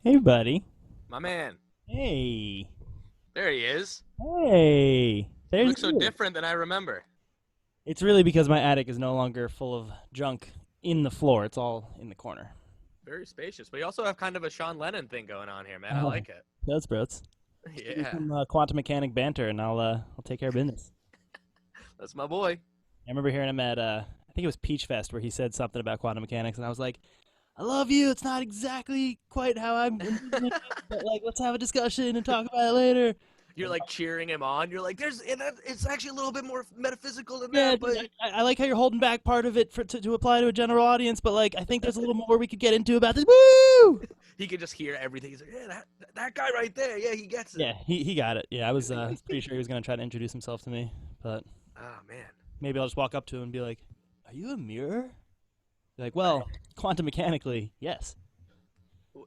Hey, buddy. My man. Hey. There he is. Hey. He There's looks so you. different than I remember. It's really because my attic is no longer full of junk in the floor. It's all in the corner. Very spacious. But you also have kind of a Sean Lennon thing going on here, man. I Oh, like it. that's bros. Just give me Yeah. some quantum mechanic banter, and I'll take care of business. That's my boy. I remember hearing him at I think it was Peach Fest where he said something about quantum mechanics, and I was like, I love you. It's not exactly quite how I'm envisioning it, but like, let's have a discussion and talk about it later. You're like cheering him on. You're like, it's actually a little bit more metaphysical than Yeah, that, dude, but I like how you're holding back part of it to apply to a general audience, but like I think there's a little more we could get into about this. Woo! he could just hear everything. He's like, yeah, that guy right there. Yeah, he gets it. Yeah, he got it. Yeah, I was pretty sure he was gonna try to introduce himself to me, but Oh man. maybe I'll just walk up to him and be like, "Are you a mirror?" Be like, well, quantum mechanically, yes.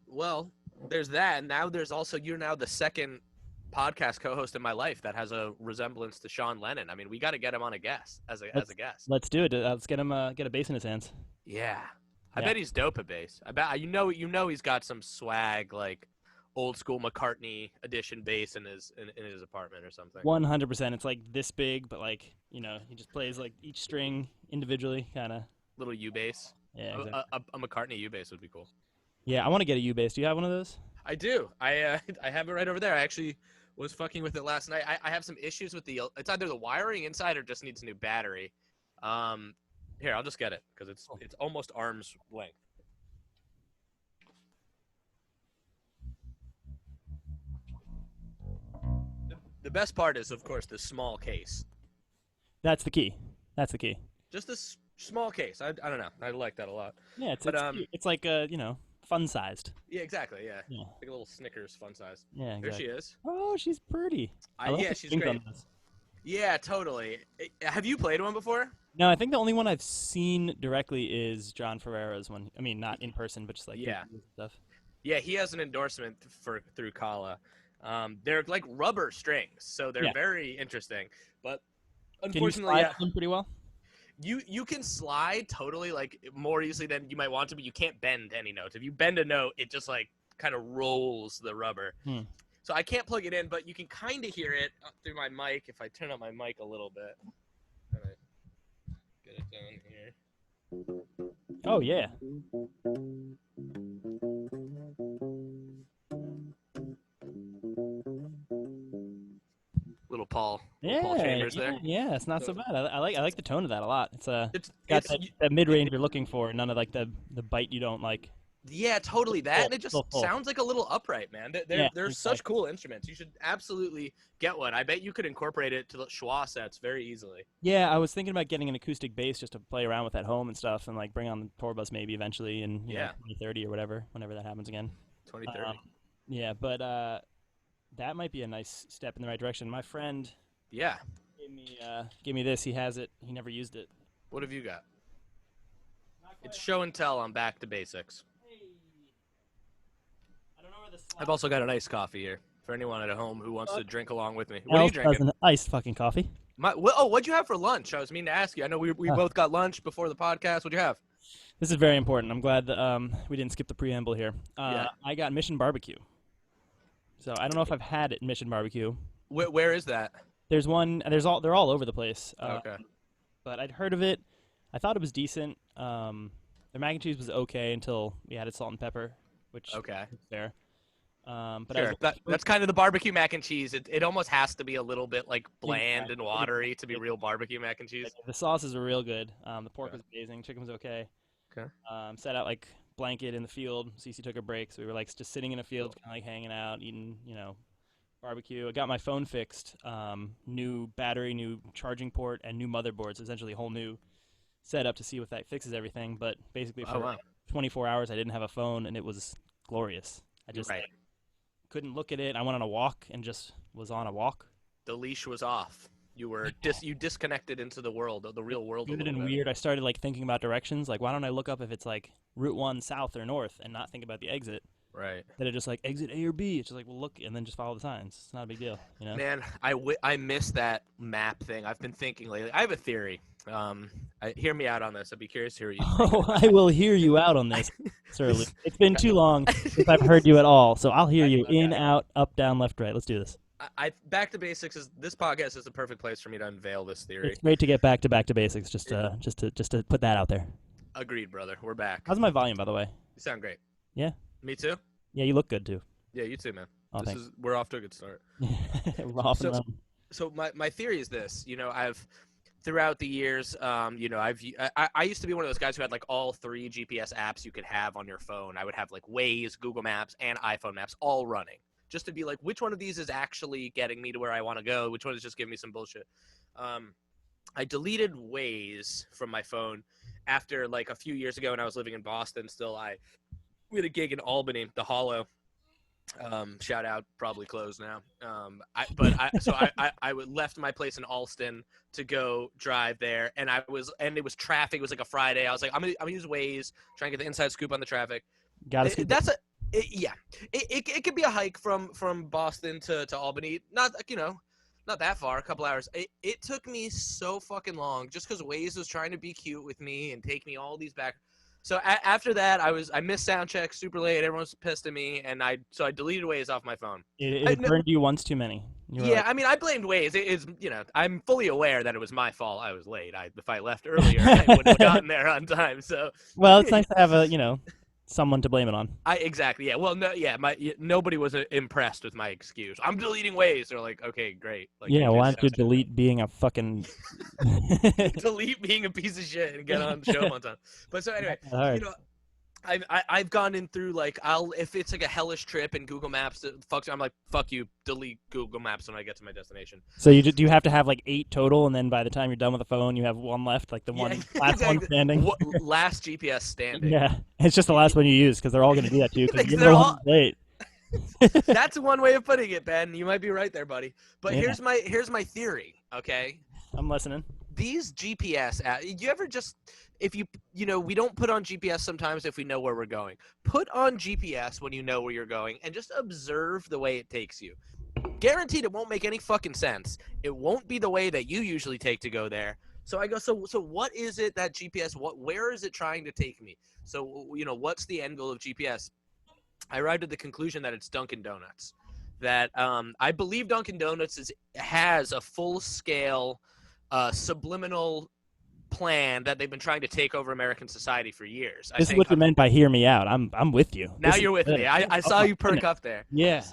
Well, there's that, and now there's also you're now the second podcast co-host in my life that has a resemblance to Sean Lennon. I mean, we got to get him on a guest as Let's a guest. let's do it. Let's get him get a bass in his hands. Yeah. I Yeah, bet he's dope at bass. I bet you know he's got some swag like old school McCartney edition bass in his apartment or something. 100%. It's like this big, but like he just plays like each string individually, kind of. Little U bass. Yeah, exactly. A McCartney U bass would be cool. Yeah, I want to get a U bass. Do you have one of those? I do. I have it right over there. I actually was fucking with it last night. I have some issues with it's either the wiring inside or just needs a new battery. Here, I'll just get it because it's almost arm's length. The best part is, of course, the small case. That's the key. That's the key. Just this small case. I don't know. I like that a lot. Yeah, it's But it's cute. It's like fun sized. yeah, exactly. Yeah, Yeah, like a little Snickers fun size. yeah, There she exactly. is. Oh, she's pretty. I love Yeah, the she's strings great. on this. Yeah, totally. Have you played one before? No, I think the only one I've seen directly is John Ferreira's one. I mean, not in person, but just like through Yeah, videos and stuff. yeah. He has an endorsement for through Kala. They're like rubber strings, so they're Yeah, very interesting. But can you unfortunately, slide yeah, them pretty well? you can slide totally like more easily than you might want to, but you can't bend any notes. If you bend a note, it just like kind of rolls the rubber. Hmm. So I can't plug it in, but you can kind of hear it through my mic if I turn up my mic a little bit. Get it down here. Oh yeah. Little Paul Yeah, Chambers yeah, there. yeah. It's not so So bad. I like the tone of that a lot. It's got it's that mid range you're looking for. None of like the bite you don't like. yeah, totally that, Full, and it just full, full. sounds like a little upright, man. Yeah, They're exactly. such cool instruments. You should absolutely get one. I bet you could incorporate it to the schwa sets very easily. Yeah, I was thinking about getting an acoustic bass just to play around with at home and stuff, and like bring on the tour bus maybe eventually in Yeah, 2030 or whatever, whenever that happens again. 2030. Yeah, but that might be a nice step in the right direction. My friend Yeah. gave me this. He has it. He never used it. What have you got? It's show and tell on Back to Basics. Hey, I don't know where the I've slot. also got an iced coffee here for anyone at home who wants to Fuck drink along with me. What are you else does drinking? an iced fucking coffee? What'd you have for lunch? I was meaning to ask you. I know we Uh, both got lunch before the podcast. What'd you have? this is very important. I'm glad that we didn't skip the preamble here. Yeah. I got Mission Barbecue. So I don't know if I've had it Mission Barbecue. Where is that? There's one. They're all over the place. Okay. But I'd heard of it. I thought it was decent. Their mac and cheese was okay until we added salt and pepper, which Okay. is fair. But Sure. That's kind of the barbecue mac and cheese. It almost has to be a little bit like bland and watery to be real barbecue mac and cheese. the sauces were real good. The pork Okay. was amazing. Chicken was okay. Okay. Set out like blanket in the field. Cece took a break, so we were like just sitting in a field, kind of like hanging out, eating, barbecue. I got my phone fixed. New battery, new charging port, and new motherboards. Essentially, whole new set up to see if that fixes everything. But basically, Oh for wow. like 24 hours, I didn't have a phone, and it was glorious. I just Right. like couldn't look at it. I went on a walk and just was on a walk. The leash was off. You disconnected into the world, the It's real world a good little and bit. weird. I started like thinking about directions. Like, why don't I look up if it's like Route One south or north, and not think about the exit? Right. That it just like exit A or B. It's just like, well, look, and then just follow the signs. It's not a big deal, you know. Man, I miss that map thing. I've been thinking lately. I have a theory. Hear me out on this. I'd be curious to hear what you think of Oh, this. I will hear you out on this, Sir Luke. It's been Okay. too long since I've heard you at all, so I'll hear you in, Okay. out, up, down, left, right. Let's do this. Back to basics is this podcast is the perfect place for me to unveil this theory. It's great to get back to basics. Just to put that out there. Agreed, brother. We're back. How's my volume, by the way? You sound great. Yeah, Me too. yeah, you look good too. Yeah, you too, man. Oh, thanks. We're off to a good start. We're off and So running. so my theory is this. I've throughout the years, I used to be one of those guys who had like all three GPS apps you could have on your phone. I would have like Waze, Google Maps, and iPhone Maps all running, just to be like, which one of these is actually getting me to where I want to go? Which one is just giving me some bullshit? I deleted Waze from my phone after like a few years ago when I was living in Boston. Still, we had a gig in Albany, the Hollow. Shout out, probably closed now. I left my place in Alston to go drive there, and it was traffic. It was like a Friday. I was like, I'm gonna use Waze, try and get the inside scoop on the traffic. Got to Yeah. It could be a hike from Boston to Albany. Not that far, a couple hours. It took me so fucking long just because Waze was trying to be cute with me and take me all these back. So after that, I missed sound check super late. Everyone was pissed at me, and I deleted Waze off my phone. It burned you once too many. Yeah, I mean, I blamed Waze. I'm fully aware that it was my fault. I was late. If I left earlier, I would have gotten there on time. So Well, it's nice to have someone to blame it on. Exactly, yeah. Well, no, yeah. Nobody was impressed with my excuse. I'm deleting Waze. They're like, okay, great. Like, Yeah, why don't you delete being a fucking delete being a piece of shit and get on the show on time. But so anyway, All right. I've gone in through like if it's like a hellish trip and Google Maps I'm like, fuck you, delete Google Maps when I get to my destination. So do you have to have like 8 total, and then by the time you're done with the phone, you have one left, like the one last one standing? Last GPS standing. Yeah, it's just the last one you use because they're all going to do that to you because you're They're the all- one late. That's one way of putting it, Ben. You might be right there, buddy. But Yeah. here's my theory. Okay. I'm listening. These GPS apps, you ever just, if we don't put on GPS sometimes if we know where we're going. Put on GPS when you know where you're going and just observe the way it takes you. Guaranteed it won't make any fucking sense. It won't be the way that you usually take to go there. So I go, so what is it that GPS, where is it trying to take me? So, what's the end goal of GPS? I arrived at the conclusion that it's Dunkin' Donuts. That I believe Dunkin' Donuts has a full-scale subliminal plan that they've been trying to take over American society for years. This is what you meant by "hear me out." I'm with you. Now This you're with good. me. I saw you perk up there. Yeah.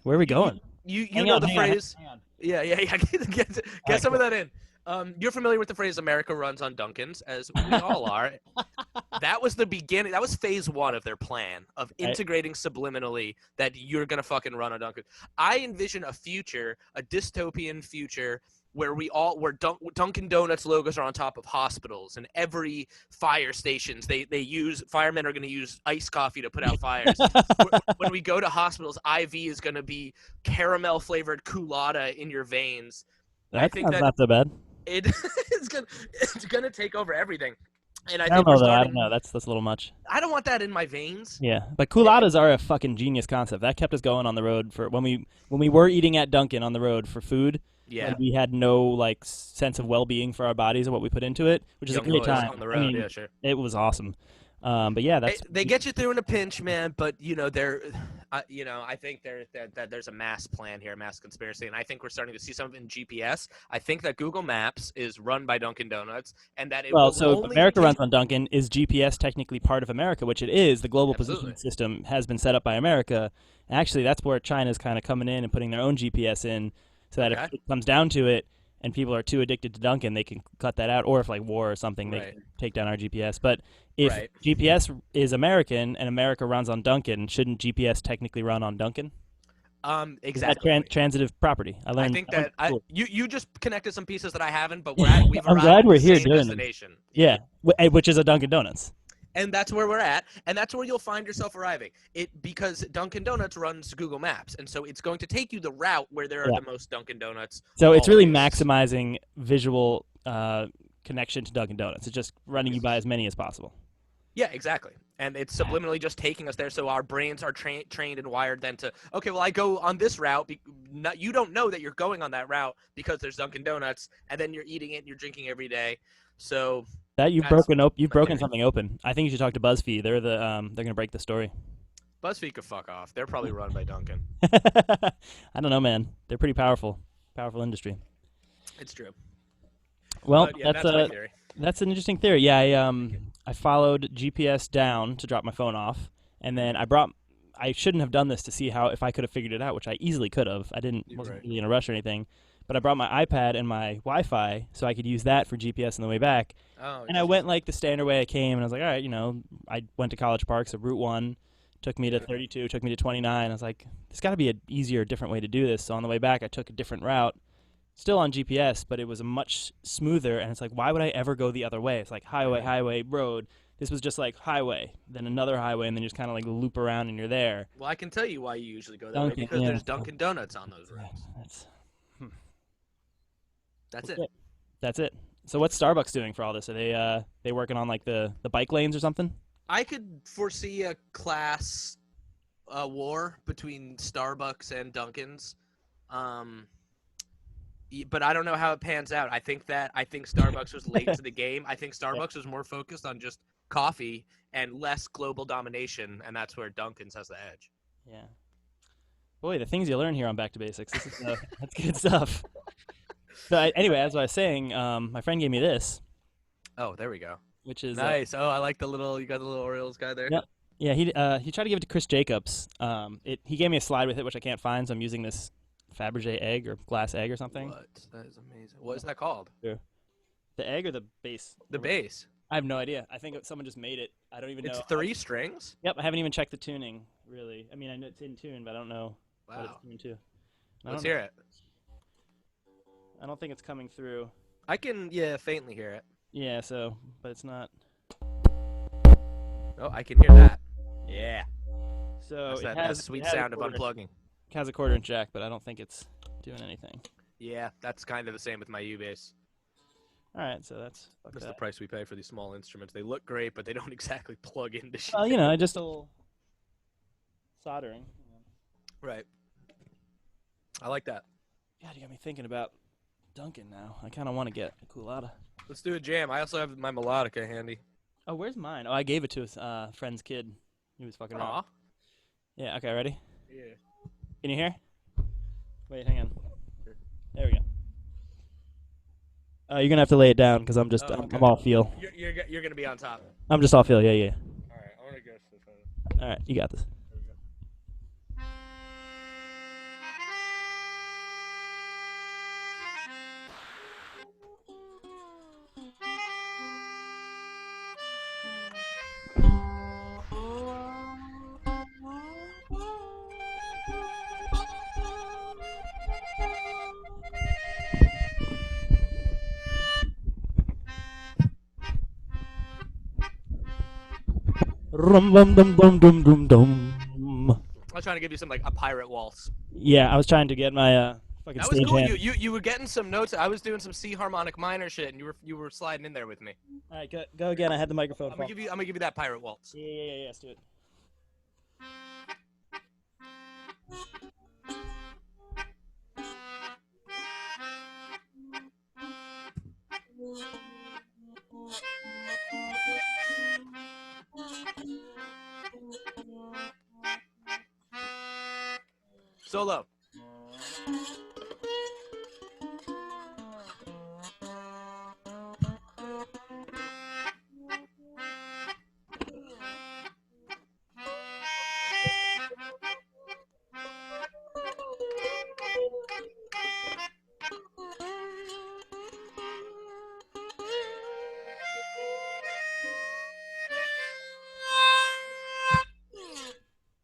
Where are we going? You Hang know on, the hang on, phrase. hang on. Yeah. Get right, some of that in. You're familiar with the phrase "America runs on Dunkins," as we all are. That was the beginning. That was phase 1 of their plan of integrating subliminally that you're gonna fucking run on Dunkin'. I envision a future, a dystopian future, where Dunkin' Donuts logos are on top of hospitals and every fire stations firemen are going to use iced coffee to put out fires. When we go to hospitals, IV is going to be caramel flavored culotta in your veins. That sounds not so bad. It's gonna take over everything. And I don't think know we're though. I starting. don't know. That's a little much. I don't want that in my veins. Yeah, but culottes are a fucking genius concept. That kept us going on the road for when we were eating at Dunkin' on the road for food. Yeah. Like, we had no sense of well-being for our bodies and what we put into it, which is Young a great boys time. on the road. I mean, Yeah, sure. it was awesome. But yeah, They get you through in a pinch, man. But I think that there's a mass plan here, a mass conspiracy, and I think we're starting to see some of it in GPS. I think that Google Maps is run by Dunkin' Donuts, and that so America runs on Dunkin'. Is GPS technically part of America? Which it is. The global Absolutely. positioning system has been set up by America. Actually, that's where China's kind of coming in and putting their own GPS in, so that if it comes down to it, and people are too addicted to Dunkin', they can cut that out. Or if war or something, they can take down our GPS. But if GPS is American and America runs on Dunkin', shouldn't GPS technically run on Dunkin'? Is that Exactly. transitive property? I I think went that to school. you just connected some pieces that I haven't, but we've I'm arrived glad at we're the here same doing them. destination. Yeah. Yeah, which is a Dunkin' Donuts. And that's where we're at, and that's where you'll find yourself arriving. Because Dunkin' Donuts runs Google Maps, and so it's going to take you the route where there are Yeah. the most Dunkin' Donuts So it's really always. maximizing visual connection to Dunkin' Donuts. It's just running you by as many as possible. Yeah, exactly. And it's subliminally just taking us there, so our brains are trained and wired then to, okay, well, I go on this route. You don't know that you're going on that route because there's Dunkin' Donuts, and then you're eating it and you're drinking every day. So That that's you've my broken theory. something open. I think you should talk to BuzzFeed. They're gonna break the story. BuzzFeed could fuck off. They're probably run by Dunkin'. I don't know, man. They're pretty powerful industry. It's true. Well, But yeah, that's my theory. that's an interesting theory. Yeah, I followed GPS down to drop my phone off, and then I shouldn't have done this to see how if I could have figured it out, which I easily could have. I didn't You're wasn't right. really in a rush or anything, but I brought my iPad and my Wi-Fi so I could use that for GPS on the way back. Oh, And I went like the standard way I came, and I was like, all right, I went to College Park, so Route One took me to 32, took me to 29. I was like, there's got to be an easier, different way to do this. So on the way back, I took a different route, still on GPS, but it was a much smoother. And it's like, why would I ever go the other way? It's like highway, right. highway, road. This was just like highway, then another highway, and then you just kind of like loop around and you're there. Well, I can tell you why you usually go that way Dunkin', because yeah, there's Dunkin' Donuts on those yeah, roads. hmm, That's that's it. it. That's it. So what's Starbucks doing for all this? Are they working on like the bike lanes or something? I could foresee a class war between Starbucks and Dunkin's. Um, but I don't know how it pans out. I think Starbucks was late to the game. I think Yeah. Starbucks was more focused on just coffee and less global domination, and that's where Dunkin's has the edge. Yeah. Boy, the things you learn here on Back to Basics. This is that's good stuff. So anyway, as I was saying, my friend gave me this, Oh, there we go. which is Nice. Oh, I like the little. You got the little Orioles guy there. yeah, yeah. He tried to give it to Chris Jacobs. He gave me a slide with it, which I can't find, so I'm using this Fabergé egg or glass egg or something. What? That is amazing. What is that called? Sure. The egg or the base? The bass. I have no idea. I think someone just made it. I don't even It's know. 3 strings. Yep, I haven't even checked the tuning really. I mean, I know it's in tune, but I don't know what it's Wow. tuned to. I Let's don't know. hear it. I don't think it's coming through. I can, yeah, faintly hear it. Yeah, so but it's not. Oh, I can hear that. Yeah. So That's it that has sweet it has a sound of quarter, unplugging. it has a quarter inch jack, but I don't think it's doing anything. Yeah, that's kind of the same with my U-bass. All right, so that's fuck That's the that. price we pay for these small instruments. They look great, but they don't exactly plug into shit. Well, just a little soldering. Right. I like that. God, you got me thinking about Dunkin' now. I kind of want to get a Coolada. Let's do a jam. I also have my melodica handy. Oh, where's mine? Oh, I gave it to his friend's kid. He was fucking around. Aw. Yeah. Okay. Ready? Yeah. Can you hear? Wait, hang on. There we go. You're gonna have to lay it down because Oh, okay. I'm all feel. You're gonna be on top. I'm just all feel. Yeah, yeah. All right. I want to guess this one. All right, you got this. There we go. Rum dum dum dum dum dum dum. I was trying to give you some like a pirate waltz. Yeah, I was trying to get my fucking That was stage cool. hand. You were getting some notes. I was doing some C harmonic minor shit, and you were sliding in there with me. All right, go again. I had the microphone. I'm gonna give you that pirate waltz. Yeah. Let's do it. Solo.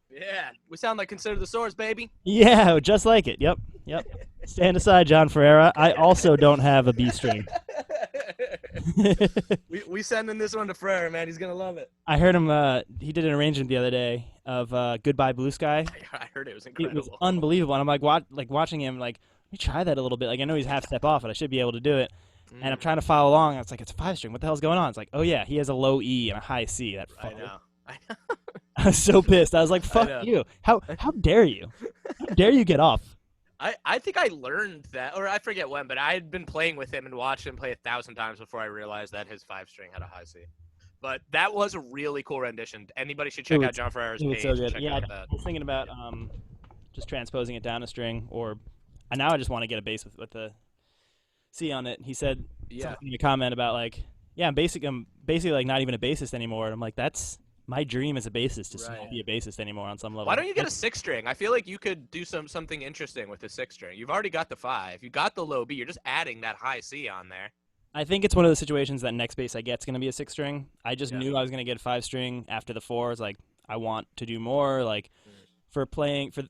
Yeah, We sound like Consider the Source, baby. Yeah, just like it. Yep. Yep. Stand aside, John Ferreira. I also don't have a B string. we sending this one to Ferreira, man. He's gonna love it. I heard him. He did an arrangement the other day of "Goodbye Blue Sky." I heard it was It was incredible. unbelievable. And I'm like watching him. Like, let me try that a little bit. Like, I know he's half step off, but I should be able to do it. And I'm trying to follow along. And it's like, it's a 5-string. What the hell's going on? It's like, oh yeah, he has a low E and a high C. That I fucker. know. I was so pissed. I was like, fuck you. How dare you? How dare you get off? I think I learned that, or I forget when, but I had been playing with him and watched him play 1,000 times before I realized that his 5-string had a high C. But that was a really cool rendition. Anybody should check out John Ferreira's page. So good. Check Yeah, out that. I was thinking about just transposing it down a string, or now I just want to get a bass with the C on it. He said something in a comment about like, yeah, I'm basically like not even a bassist anymore. And I'm like, that's my dream as a bassist, to not be a bassist anymore on some level. Why don't you get a 6-string? I feel like you could do something interesting with the 6-string. You've already got the 5. You got the low B. You're just adding that high C on there. I think it's one of the situations that next bass I get is going to be a 6-string. I just knew I was going to get a 5-string after the 4. It's like, I want to do more. Like, for playing, for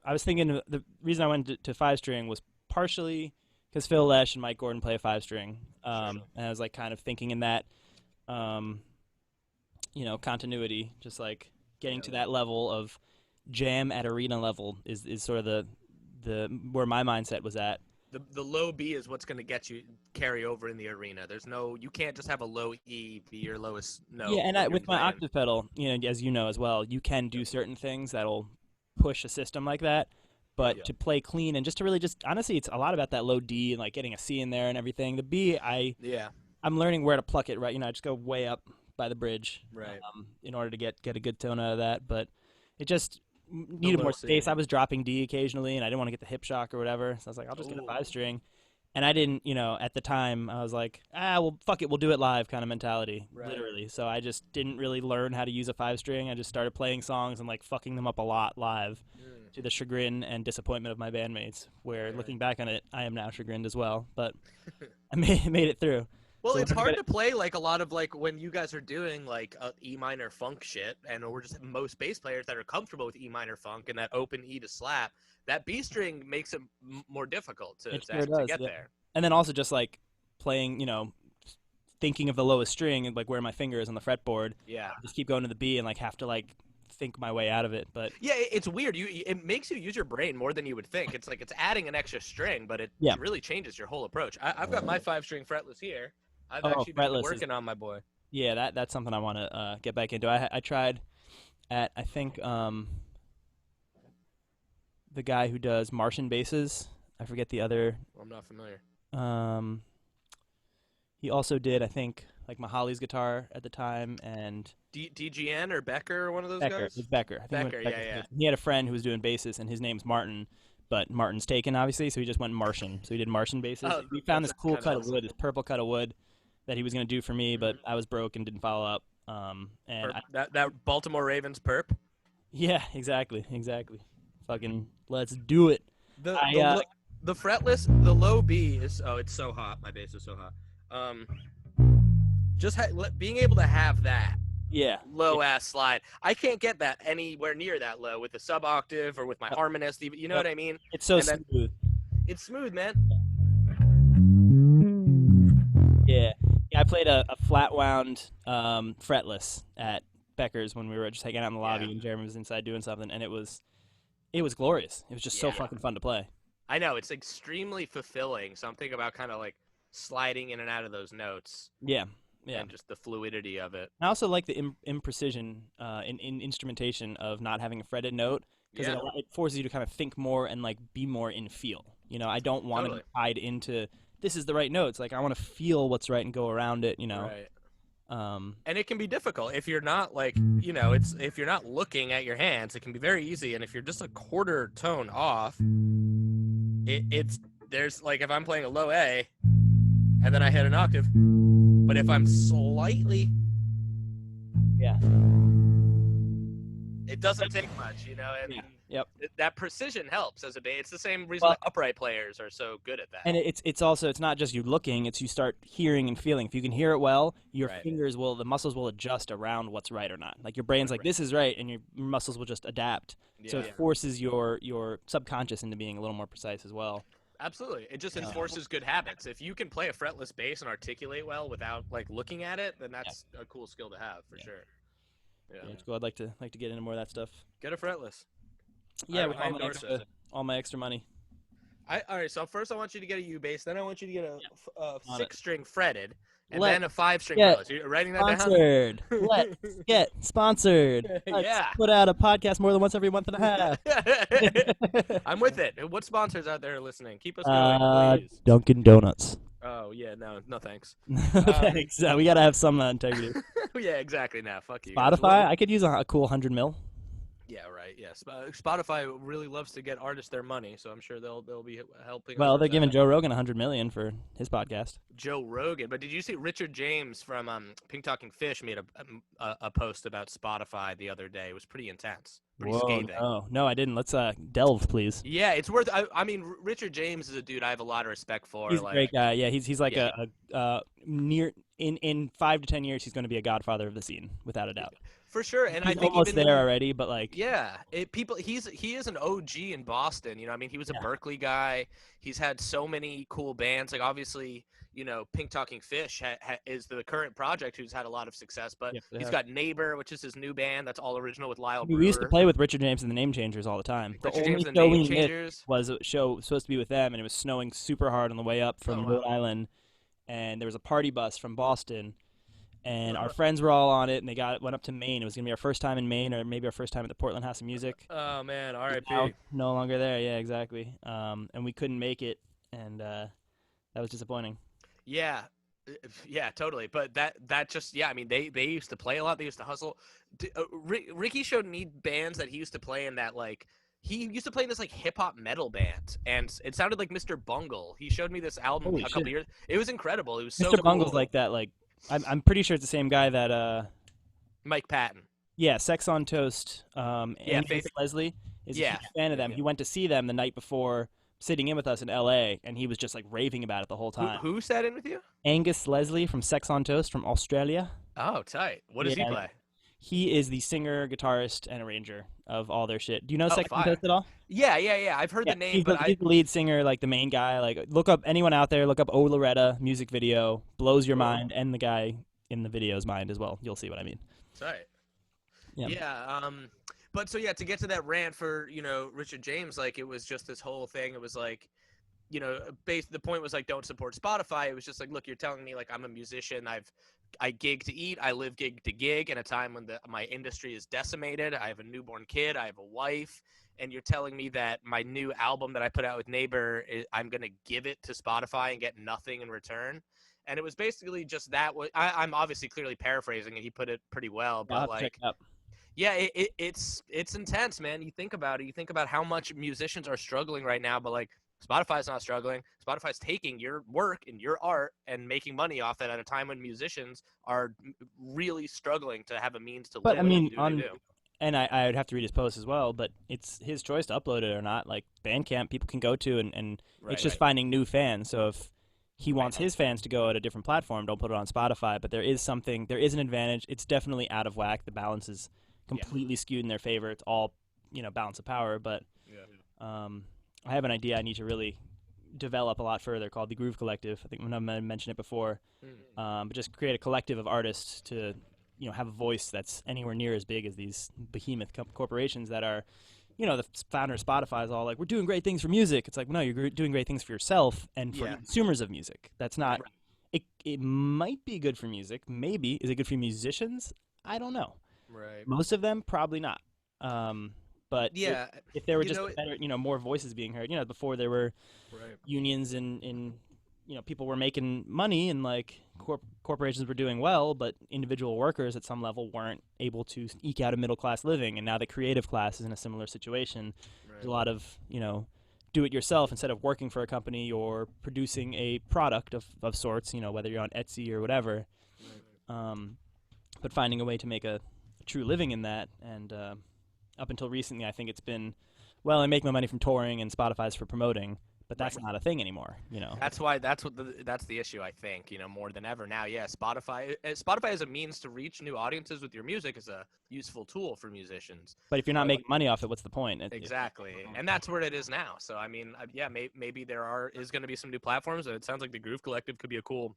I was thinking the reason I went to 5-string was partially because Phil Lesh and Mike Gordon play a 5-string. And I was like kind of thinking in that, continuity, just like getting to that level of jam at arena level is sort of the where my mindset was at. The low B is what's going to get you carry over in the arena. You can't just have a low E be your lowest note. Yeah, and with my octave pedal, as you know as well, you can do certain things that'll push a system like that. But to play clean and just to really honestly, it's a lot about that low D and like getting a C in there and everything. The B, I'm learning where to pluck it, right? I just go way up by the bridge, right, in order to get a good tone out of that. But it just needed more space. I was dropping D occasionally, and I didn't want to get the hip shock or whatever. So I was like, I'll just get a 5-string. And I didn't, at the time, I was like, well, fuck it, we'll do it live kind of mentality, literally. So I just didn't really learn how to use a 5-string. I just started playing songs and like fucking them up a lot live, to the chagrin and disappointment of my bandmates. Where looking back on it, I am now chagrined as well. But I made it through. Well, it's hard to play like a lot of like when you guys are doing like E minor funk shit, and we're just most bass players that are comfortable with E minor funk and that open E to slap. That B string makes it more difficult to get there. And then also just like playing, thinking of the lowest string and like where my finger is on the fretboard. Yeah. Just keep going to the B and like have to like think my way out of it. But yeah, it's weird. It makes you use your brain more than you would think. It's like it's adding an extra string, but it really changes your whole approach. I've got my 5-string fretless here. I've actually been working on my boy. Yeah, that's something I want to get back into. I tried at, I think, the guy who does Martian basses. I forget the other. I'm not familiar. He also did, I think, like Mahali's guitar at the time, and DGN or Becker or one of those guys? It's Becker. I think Becker, yeah. He had a friend who was doing basses, and his name's Martin, but Martin's taken, obviously, so he just went Martian. So he did Martian basses. We found this cool cut of wood, this purple cut of wood, that he was going to do for me, but I was broke and didn't follow up. And that Baltimore Ravens perp? Yeah, exactly. Fucking let's do it. The fretless, the low B is, it's so hot. My bass is so hot. Being able to have that low ass slide. I can't get that anywhere near that low with the sub octave or with my harmonist. You know what I mean? It's so smooth. It's smooth, man. Yeah, I played a flat wound fretless at Becker's when we were just hanging out in the lobby, and Jeremy was inside doing something, and it was glorious. It was just so fucking fun to play. I know, it's extremely fulfilling. Something about kind of like sliding in and out of those notes. Yeah. And just the fluidity of it. I also like the imprecision in instrumentation of not having a fretted note, because it forces you to kind of think more and like be more in feel. I don't want to be tied into this is the right notes. Like I want to feel what's right and go around it. Right. And it can be difficult if you're not like if you're not looking at your hands. It can be very easy, and if you're just a quarter tone off, there's like if I'm playing a low A, and then I hit an octave, but if I'm slightly, it doesn't take much, and Yep. That precision helps as a bass. It's the same reason Well, that upright players are so good at that. and it's also it's not just you looking; it's you start hearing and feeling. If you can hear it well, your Right. the muscles will adjust around what's right or not. Like your brain's like, this is right, and your muscles will just adapt. So Yeah. it forces your subconscious into being a little more precise as well. Absolutely. It just Yeah. enforces good habits. If you can play a fretless bass and articulate well without like looking at it, then Yeah. that's a cool skill to have for Yeah. sure. Yeah. Yeah, it's cool. I'd like to get into more of that stuff. Get a fretless. Yeah, with I endorse it. all my extra money. All right. So first, I want you to get a U bass. Then I want you to get a On it. 6-string fretted, and Let then a 5-string get fretless. You writing that down? sponsored. Let's get sponsored. Let's Yeah. put out a podcast more than once every month and a half. I'm with it. What sponsors out there listening? Keep us going, please. Dunkin' Donuts. Oh yeah, no thanks. Thanks. We gotta have some integrity. Yeah, exactly. Now, fuck you guys. Spotify, I could use a cool 100 mil. Yeah, right. Yeah, Spotify really loves to get artists their money, so I'm sure they'll be helping. Well, us they're with giving that. Joe Rogan 100 million for his podcast. Joe Rogan. But did you see Richard James from Pink Talking Fish made a post about Spotify the other day? It was pretty intense, pretty scathing. No, I didn't. Let's delve, please. Yeah, it's worth. I mean, Richard James is a dude I have a lot of respect for. He's like, a great guy. Yeah, he's like yeah. a near in 5 to 10 years he's going to be a godfather of the scene without a doubt. For sure, and He's I think almost even there already, but like yeah, he is an OG in Boston. You know, I mean, he was a Berkeley guy. He's had so many cool bands. Like obviously, you know, Pink Talking Fish is the current project who's had a lot of success. But he's got Neighbor, which is his new band that's all original with Lyle Brewer. We used to play with Richard James and the Name Changers all the time. Richard the James only and show the Name we missed Changers was a show supposed to be with them, and it was snowing super hard on the way up from Rhode Island, and there was a party bus from Boston. And our friends were all on it, and went up to Maine. It was gonna be our first time in Maine, or maybe our first time at the Portland House of Music. Oh man, R.I.P. Now, no longer there. Yeah, exactly. And we couldn't make it, and that was disappointing. Yeah, totally. But that just I mean they used to play a lot. They used to hustle. Ricky showed me bands that he used to play in that like. He used to play in this like hip hop metal band, and it sounded like Mr. Bungle. He showed me this album a couple years. It was incredible. It was so Mr. cool. Bungle's like that. Like I'm pretty sure it's the same guy that Mike Patton. Yeah, Sex on Toast. Faith Leslie is a huge fan of them. He went to see them the night before, sitting in with us in L.A., and he was just like raving about it the whole time. Who sat in with you? Angus Leslie from Sex on Toast from Australia. Oh, tight. What does he play? He is the singer, guitarist, and arranger of all their shit. Do you know Sex on Toast at all? Yeah. I've heard the name, he's the lead singer, like the main guy. Like, look up anyone out there. Look up Oh Loretta music video. Blows your mind, and the guy in the video's mind as well. You'll see what I mean. Tight. Yeah. Yeah. But so to get to that rant for Richard James, like it was just this whole thing. It was like, the point was like, don't support Spotify. It was just like, look, you're telling me like I'm a musician. I gig to eat. I live gig to gig in a time when my industry is decimated. I have a newborn kid. I have a wife. And you're telling me that my new album that I put out with Neighbor, I'm going to give it to Spotify and get nothing in return. And it was basically just that. I'm obviously clearly paraphrasing it. He put it pretty well. But like, yeah, it's intense, man. You think about it. You think about how much musicians are struggling right now. But like, Spotify's not struggling. Spotify's taking your work and your art and making money off it at a time when musicians are really struggling to have a means to live. But I mean, and I would have to read his post as well, but it's his choice to upload it or not. Like Bandcamp, people can go to, and it's just finding new fans. So if he wants his fans to go at a different platform, don't put it on Spotify. But there is an advantage. It's definitely out of whack. The balance is completely skewed in their favor. It's all, balance of power. But I have an idea I need to really develop a lot further called the Groove Collective. I think I mentioned it before. But just create a collective of artists to, have a voice that's anywhere near as big as these behemoth corporations that are, the founder of Spotify is all like, we're doing great things for music. It's like, no, you're doing great things for yourself and for consumers of music. That's not, it might be good for music. Maybe. Is it good for musicians? I don't know. Right. Most of them, probably not. But if there were just better, more voices being heard, before there were unions and people were making money and like corporations were doing well, but individual workers at some level weren't able to eke out a middle class living. And now the creative class is in a similar situation. There's a lot of, do it yourself instead of working for a company or producing a product of sorts, whether you're on Etsy or whatever. But finding a way to make a true living in that. And up until recently, I think it's been well, I make my money from touring and Spotify's for promoting, but Right. that's not a thing anymore, you know. That's why that's the issue, I think, more than ever now. Yeah, Spotify as a means to reach new audiences with your music is a useful tool for musicians. But if you're not But making money off it, what's the point? exactly, and that's where it is now. So I mean, yeah, maybe is going to be some new platforms, and it sounds like the Groove Collective could be a cool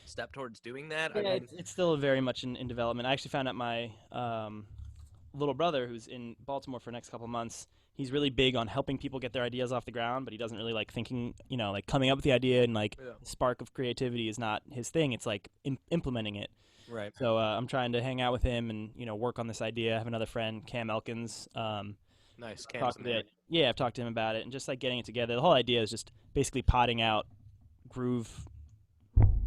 step towards doing that. I Yeah, mean, it's still very much in development. I actually found out my little brother, who's in Baltimore for the next couple of months, he's really big on helping people get their ideas off the ground, but he doesn't really like thinking, like coming up with the idea and like yeah, spark of creativity is not his thing. It's like implementing it. right, So I'm trying to hang out with him and work on this idea. I have another friend, Cam Elkins. nice. I've Cam's talked in to there. yeah, I've talked to him about it and just like getting it together. The whole idea is just basically potting out groove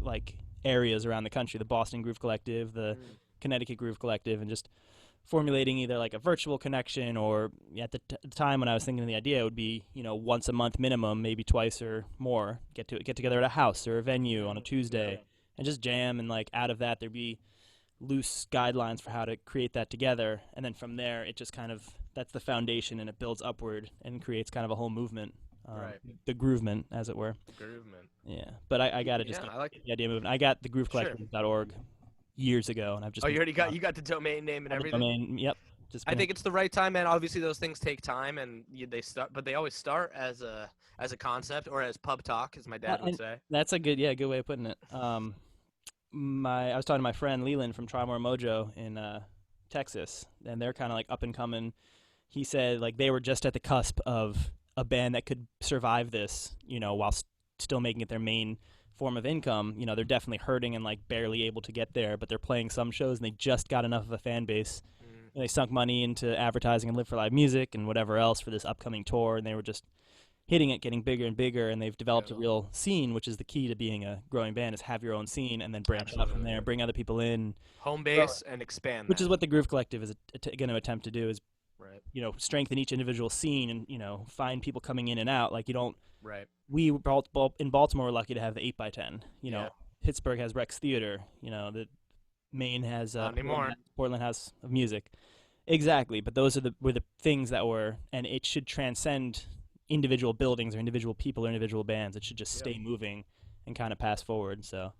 like areas around the country, the Boston Groove Collective, the Mm. Connecticut Groove Collective, and just formulating either like a virtual connection or at the time when I was thinking of the idea, it would be once a month minimum, maybe twice or more. Get together at a house or a venue on a Yeah, Tuesday and just jam, and like out of that there'd be loose guidelines for how to create that together, and then from there it just kind of that's the foundation and it builds upward and creates kind of a whole movement, right. the groovement as it were. The Groovement. Yeah, but I got to just Yeah, I like. get the idea moving. I got the Sure. groovecollective.org years ago, and I've just Oh, been you got the domain name and have the everything. domain. Yep, just I been think it's the right time, man. Obviously, those things take time, and they start, but they always start as a concept or as pub talk, as my dad would and say. that's a good way of putting it. My I was talking to my friend Leland from Try More Mojo in Texas, and they're kind of like up and coming. He said like they were just at the cusp of a band that could survive this, while still making it their main form of income. They're definitely hurting and like barely able to get there, but they're playing some shows and they just got enough of a fan base. Mm, And they sunk money into advertising and Live for Live Music and whatever else for this upcoming tour, and they were just hitting it, getting bigger and bigger, and they've developed a yeah, real scene, which is the key to being a growing band, is have your own scene and then branch out from absolutely. there, bring other people in, Home grow base and expand which is that. what the Groove Collective is going to attempt to do, is Right, strengthen each individual scene and find people coming in and out. Like you don't right. we in Baltimore we're lucky to have the 8x10. Yeah, Pittsburgh has Rex Theater. The Maine has not anymore. Portland House of Music. Exactly, but those are the things that were, and it should transcend individual buildings or individual people or individual bands. It should just Yeah, stay moving and kind of pass forward. So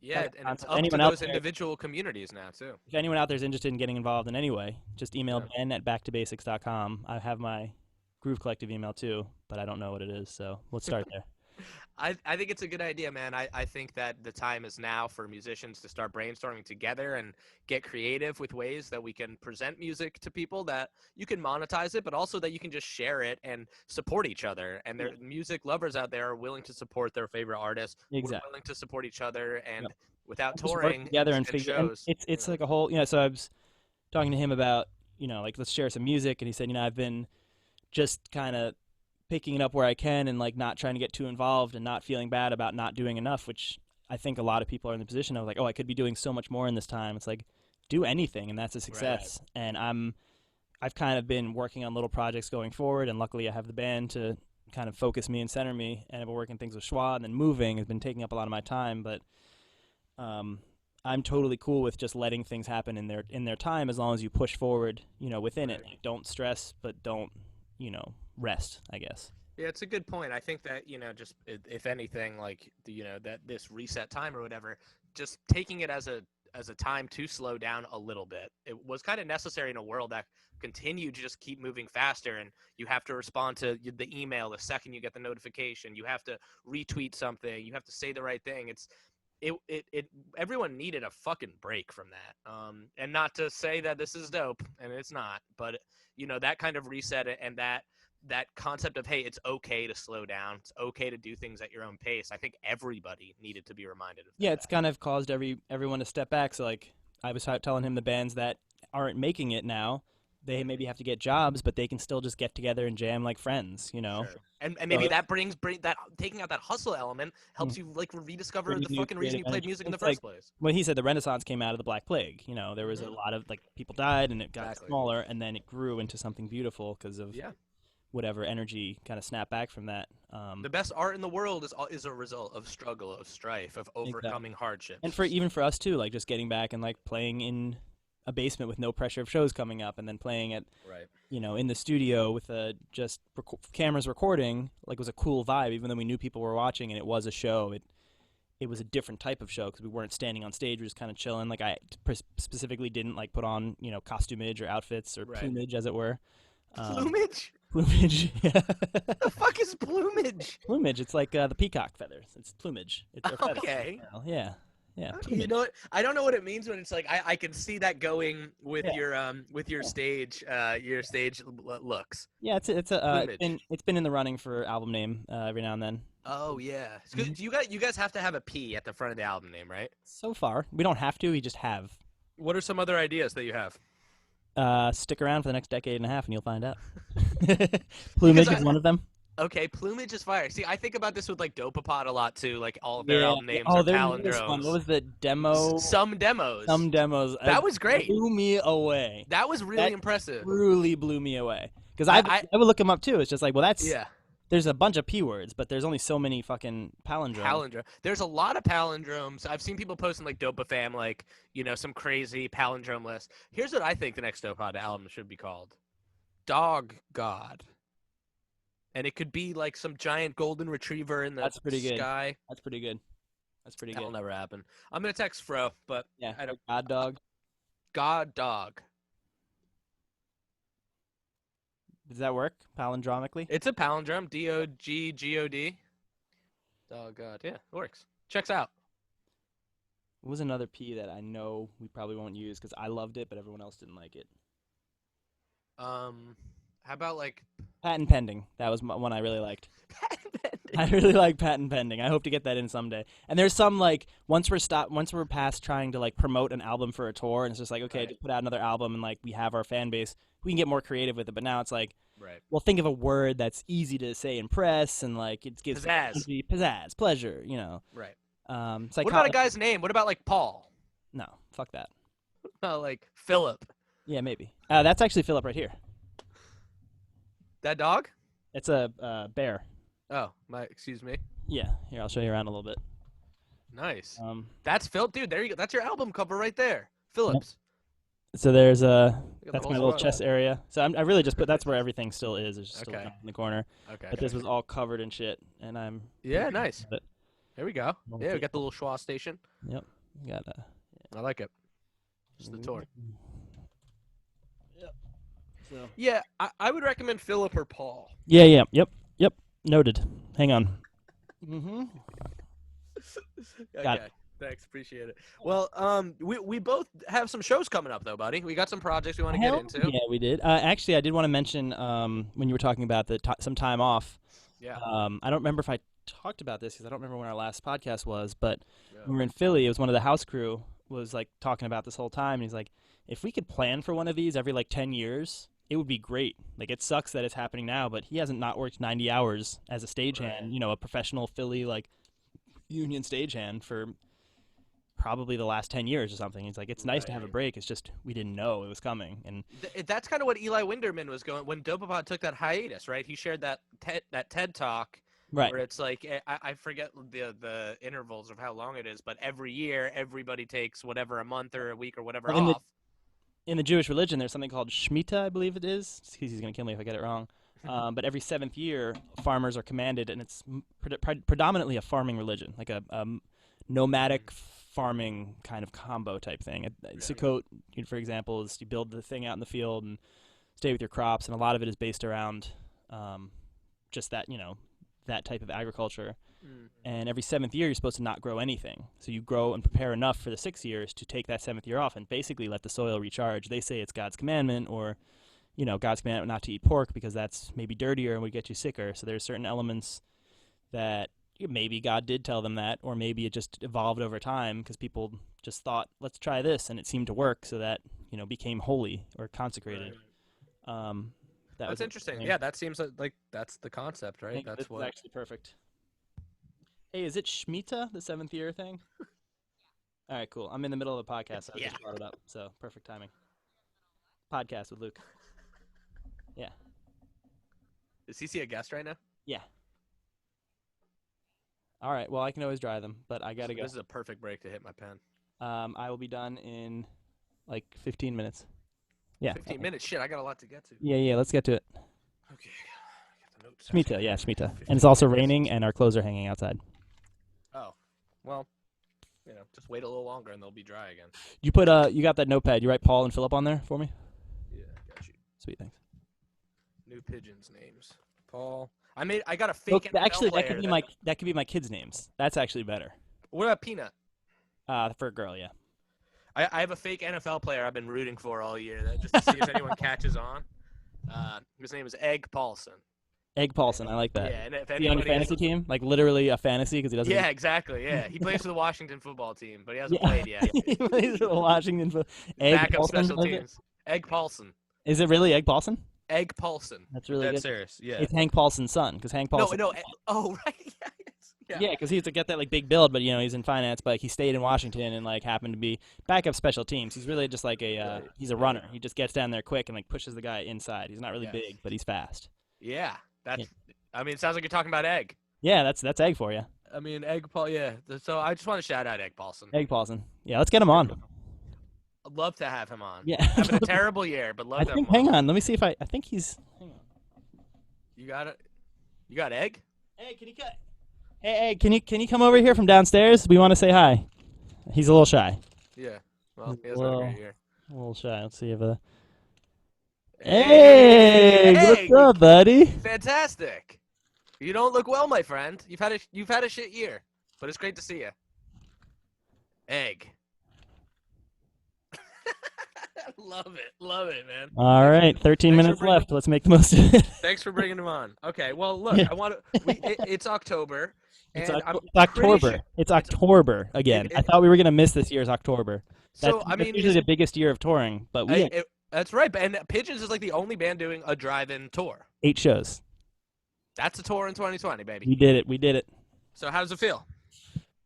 yeah, that's the and it's concept. up to those individual communities now too. If anyone out there is interested in getting involved in any way, just email Yeah. ben@back2basics.com. I have my Groove Collective email too, but I don't know what it is, so let's start there. I think it's a good idea, man. I think that the time is now for musicians to start brainstorming together and get creative with ways that we can present music to people, that you can monetize it, but also that you can just share it and support each other. And their music lovers out there are willing to support their favorite artists. We're Exactly. willing to support each other, and Yep. without And just work touring together and and figure. And shows, it's like a whole. So I was talking to him about like let's share some music, and he said I've been just kind of picking it up where I can and like not trying to get too involved and not feeling bad about not doing enough, which I think a lot of people are in the position of like, oh, I could be doing so much more in this time. It's like do anything and that's a right? success. And I've kind of been working on little projects going forward, and luckily I have the band to kind of focus me and center me, and I've been working things with Schwa, and then moving has been taking up a lot of my time, but I'm totally cool with just letting things happen in their time as long as you push forward, within it. Right. Like, don't stress, but don't, rest, I guess. Yeah, it's a good point. I think that, just if anything, like, that this reset time or whatever, just taking it as a time to slow down a little bit. It was kind of necessary in a world that continued to just keep moving faster, and you have to respond to the email the second you get the notification. You have to retweet something. You have to say the right thing. It everyone needed a fucking break from that. And not to say that this is dope, and it's not, but that kind of reset and that concept of, hey, it's okay to slow down, it's okay to do things at your own pace. I think everybody needed to be reminded of Yeah, that. it's kind of caused everyone to step back. So like I was telling him, the bands that aren't making it now, they maybe have to get jobs, but they can still just get together and jam like friends. Sure. And So maybe that bring that, taking out that hustle element mm, helps you like rediscover bringing the new fucking reason creative you played energy. music in the It's like first place. well, he said the Renaissance came out of the Black Plague. There was a Hmm. lot of like people died and it got Exactly. smaller, and then it grew into something beautiful because of Yeah. whatever energy kind of snapped back from that. The best art in the world is a result of struggle, of strife, of Exactly. overcoming And hardships. for even for us too, like just getting back and like playing in a basement with no pressure of shows coming up, and then playing it, Right. in the studio with just cameras recording, like, was a cool vibe. Even though we knew people were watching and it was a show, it was a different type of show because we weren't standing on stage. We were just kind of chilling. Like, I specifically didn't like put on costumage or outfits or Right. plumage, as it were. Plumage? Plumage, yeah. The fuck is plumage? Plumage. It's like the peacock feathers. It's plumage. It's feathers. Okay. Yeah. Yeah. You know what? I don't know what it means when it's like I can see that going with Yeah. your stage looks. Yeah, it's Plumage. it's been in the running for album name every now and then. Oh yeah. So do you guys have to have a P at the front of the album name, right? So far, we don't have to. We just have. What are some other ideas that you have? Stick around for the next decade and a half, and you'll find out. Because Plumage is one of them. Okay, plumage is fire. See, I think about this with like Dopapod a lot too. Like all of their album names Oh, are there's this one. What palindromes. was the demo? Some demos. Some demos. That was great. Blew me away. That was really That impressive. Truly blew me away. Because I would look them up too. It's just like, well, that's Yeah. There's a bunch of P words, but there's only so many fucking palindromes. Palindrome. There's a lot of palindromes. I've seen people posting like Dopafam, like, some crazy palindrome list. Here's what I think the next Dopapod album should be called. Dog God. And it could be like some giant golden retriever in the That's pretty good. sky. That's pretty good. That's pretty good. That'll never happen. I'm going to text Fro, but Yeah. I don't. God dog. God Dog. Does that work palindromically? It's a palindrome. DOGGOD. Dog God. Yeah, it works. Checks out. What was another P that I know we probably won't use because I loved it, but everyone else didn't like it? How about like Patent pending. That was one I really liked. patent pending? I really like patent pending. I hope to get that in someday. And there's some like once we're past trying to like promote an album for a tour, and it's just like, okay, Right. just put out another album and like we have our fan base. We can get more creative with it. But now it's like, Right. well, think of a word that's easy to say in press and like it gives pizzazz, pleasure. Right. It's like What about a guy's name? What about like Paul? No, fuck that. Like Philip. Yeah, maybe. That's actually Philip right here. That dog? It's a bear. Oh, excuse me. Yeah, here I'll show you around a little bit. Nice. Um, That's Philip, dude. There you go. That's your album cover right there. Phillips. So there's You got that's the my whole little squad. chest area. So I really just put that's where everything still is. It's just still Okay. kind of in the corner. Okay. But this was all covered in shit, and I'm Yeah, nice. But There we go. Yeah, we got the little schwa station. yep, got I like it. Just the tour. Yep. So Yeah, I would recommend Philip or Paul. yeah, yep. Noted. Hang on. Got Okay. Thanks, appreciate it. Well, we both have some shows coming up though, buddy. We got some projects we want to get into. Yeah, we did. Actually, I did want to mention when you were talking about some time off. Yeah. I don't remember if I talked about this because I don't remember when our last podcast was, but Yeah. when we were in Philly, it was one of the house crew was like talking about this whole time, and he's like, if we could plan for one of these every like 10 years, it would be great. Like, it sucks that it's happening now, but he hasn't not worked 90 hours as a stagehand, a professional Philly like union stagehand for probably the last 10 years or something. He's like, it's nice to have a break. It's just we didn't know it was coming. And That's kind of what Eli Winderman was going when Dopapod took that hiatus, right? He shared that TED talk, right. where it's like I forget the intervals of how long it is, but every year everybody takes whatever, a month or a week or whatever Well, off. In the Jewish religion, there's something called Shemitah, I believe it is. He's going to kill me if I get it wrong. But every 7th year, farmers are commanded, and it's predominantly a farming religion, like a nomadic farming kind of combo type thing. Sukkot, for example, is you build the thing out in the field and stay with your crops, and a lot of it is based around just that, that type of agriculture. And every 7th year, you're supposed to not grow anything. So you grow and prepare enough for the 6 years to take that 7th year off and basically let the soil recharge. They say it's God's commandment, or God's commandment not to eat pork because that's maybe dirtier and would get you sicker. So there's certain elements that maybe God did tell them that, or maybe it just evolved over time because people just thought, let's try this, and it seemed to work, so that became holy or consecrated. Right. That's interesting. thing. Yeah, that seems like that's the concept, I right? think That's this what. is actually perfect. Hey, is it Shemitah, the 7th year thing? All right, cool. I'm in the middle of a podcast. So I just brought it up, so perfect timing. Podcast with Luke. Yeah. Is CC a guest right now? Yeah. All right. Well, I can always dry them, but I gotta go. This is a perfect break to hit my pen. I will be done in like 15 minutes. Yeah. 15 minutes. Shit, I got a lot to get to. Yeah. Let's get to it. Okay. Get the notes out Shemitah, here. yeah, Shemitah. 15 And it's also minutes. raining, and our clothes are hanging outside. Oh, well, just wait a little longer and they'll be dry again. You you got that notepad. You write Paul and Philip on there for me? Yeah, got you. Sweet, thanks. New pigeons' names. Paul. I got a fake NFL Actually, player that could be my kids' names. That's actually better. What about Peanut? For a girl, yeah. I have a fake NFL player I've been rooting for all year, just to see if anyone catches on. His name is Egg Paulson. Egg Paulson, I like that. Yeah, and if Is he on your fantasy team? Like literally a fantasy because he doesn't. Yeah, exactly. Yeah, he plays for the Washington football team, but he hasn't Yeah. played yet. He plays for the Washington. Egg Backup Paulson, special teams. Egg Paulson. Is it really Egg Paulson? Egg Paulson. That's really Dead good. serious. Yeah. It's Hank Paulson's son because Hank Paulson. No. Oh, right. Yeah, because he used to get that like big build, but he's in finance, but he stayed in Washington and like happened to be backup special teams. He's really just like he's a runner. He just gets down there quick and like pushes the guy inside. He's not really big, but he's fast. Yeah, I mean, it sounds like you're talking about Egg. Yeah, that's Egg for you. I mean, Egg Paul. Yeah. So I just want to shout out Egg Paulson. Egg Paulson. Yeah, let's get him on. I'd love to have him on. Yeah. Having a terrible year, but love to have him on. Hang on, let me see if I think he's. Hang on. You got it. You got Egg? Hey, can you cut? Hey, can you come over here from downstairs? We want to say hi. He's a little shy. Yeah. Well, he has a great year. A little shy. Let's see if Hey, what's up, buddy? Fantastic. You don't look well, my friend. You've had a shit year, but it's great to see you. Egg. Love it, man. All right, 13 minutes left. Let's make the most of it. Thanks for bringing him on. Okay, well, look, I want to. It's October. It's October. It's October again. I thought we were gonna miss this year's October. That's usually the biggest year of touring, but that's right. And Pigeons is like the only band doing a drive-in tour. 8 shows. That's a tour in 2020, baby. We did it. So how does it feel?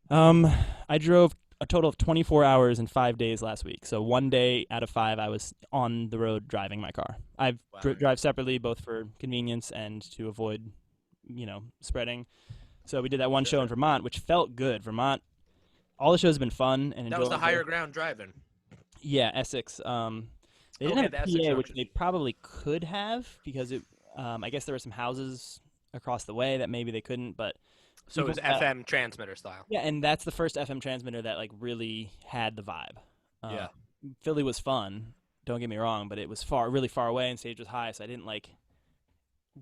I drove a total of 24 hours and 5 days last week. So 1 day out of 5, I was on the road driving my car. I drive separately, both for convenience and to avoid, spreading. So we did that one show in Vermont, which felt good. Vermont, all the shows have been fun and that was the higher ground driving. Yeah, Essex. They didn't have a PA, which they probably could have because I guess there were some houses across the way that maybe they couldn't, but. So it was FM transmitter style. Yeah, and that's the first FM transmitter that like really had the vibe. Yeah. Philly was fun, don't get me wrong, but it was really far away and stage was high, so I didn't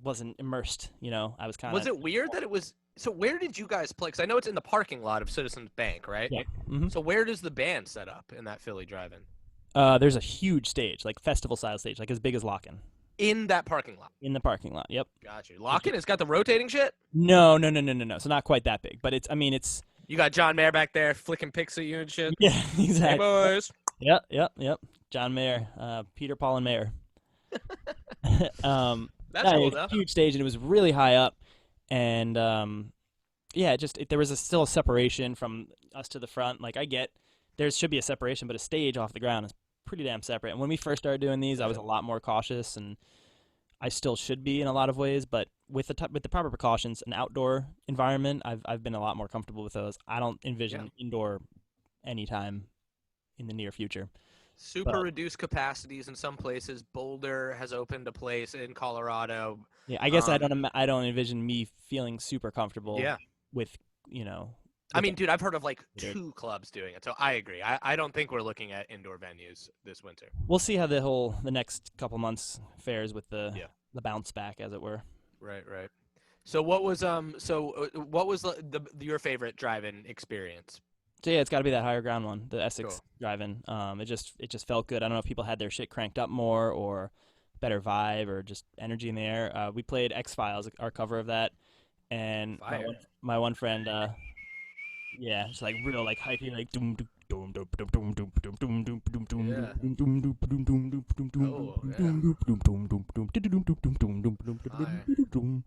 wasn't immersed, I was kind of. Was it weird that it was so where did you guys play? Cuz I know it's in the parking lot of Citizens Bank, right? Yeah. Mm-hmm. So where does the band set up in that Philly drive-in? There's a huge stage, like festival-style stage, like as big as Lock-In. In that parking lot? In the parking lot, yep. Got you. Lock-In has got the rotating shit? No. So not quite that big, but it's. You got John Mayer back there flicking pics at you and shit? Yeah, exactly. Hey, boys. Yep. John Mayer, Peter, Paul, and Mayer. That's cool enough. Huge stage, and it was really high up, and there was still a separation from us to the front. Like there should be a separation, but a stage off the ground is pretty damn separate. And when we first started doing these, I was a lot more cautious, and I still should be in a lot of ways. But with the proper precautions, an outdoor environment, I've been a lot more comfortable with those. I don't envision indoor anytime in the near future. Reduced capacities in some places. Boulder has opened a place in Colorado. Yeah, I guess I don't envision me feeling super comfortable. Yeah. With I mean, dude, I've heard of 2 clubs doing it, so I agree. I don't think we're looking at indoor venues this winter. We'll see how the next couple months fares with the bounce back, as it were. Right. So what was your favorite drive-in experience? So yeah, it's got to be that higher ground one, the Essex drive-in. It just felt good. I don't know if people had their shit cranked up more or better vibe or just energy in the air. We played X-Files, our cover of that, and my one friend. Yeah, it's like real hypey, like doom doom doom doom doom doom doom doom doom doom doom doom doom doom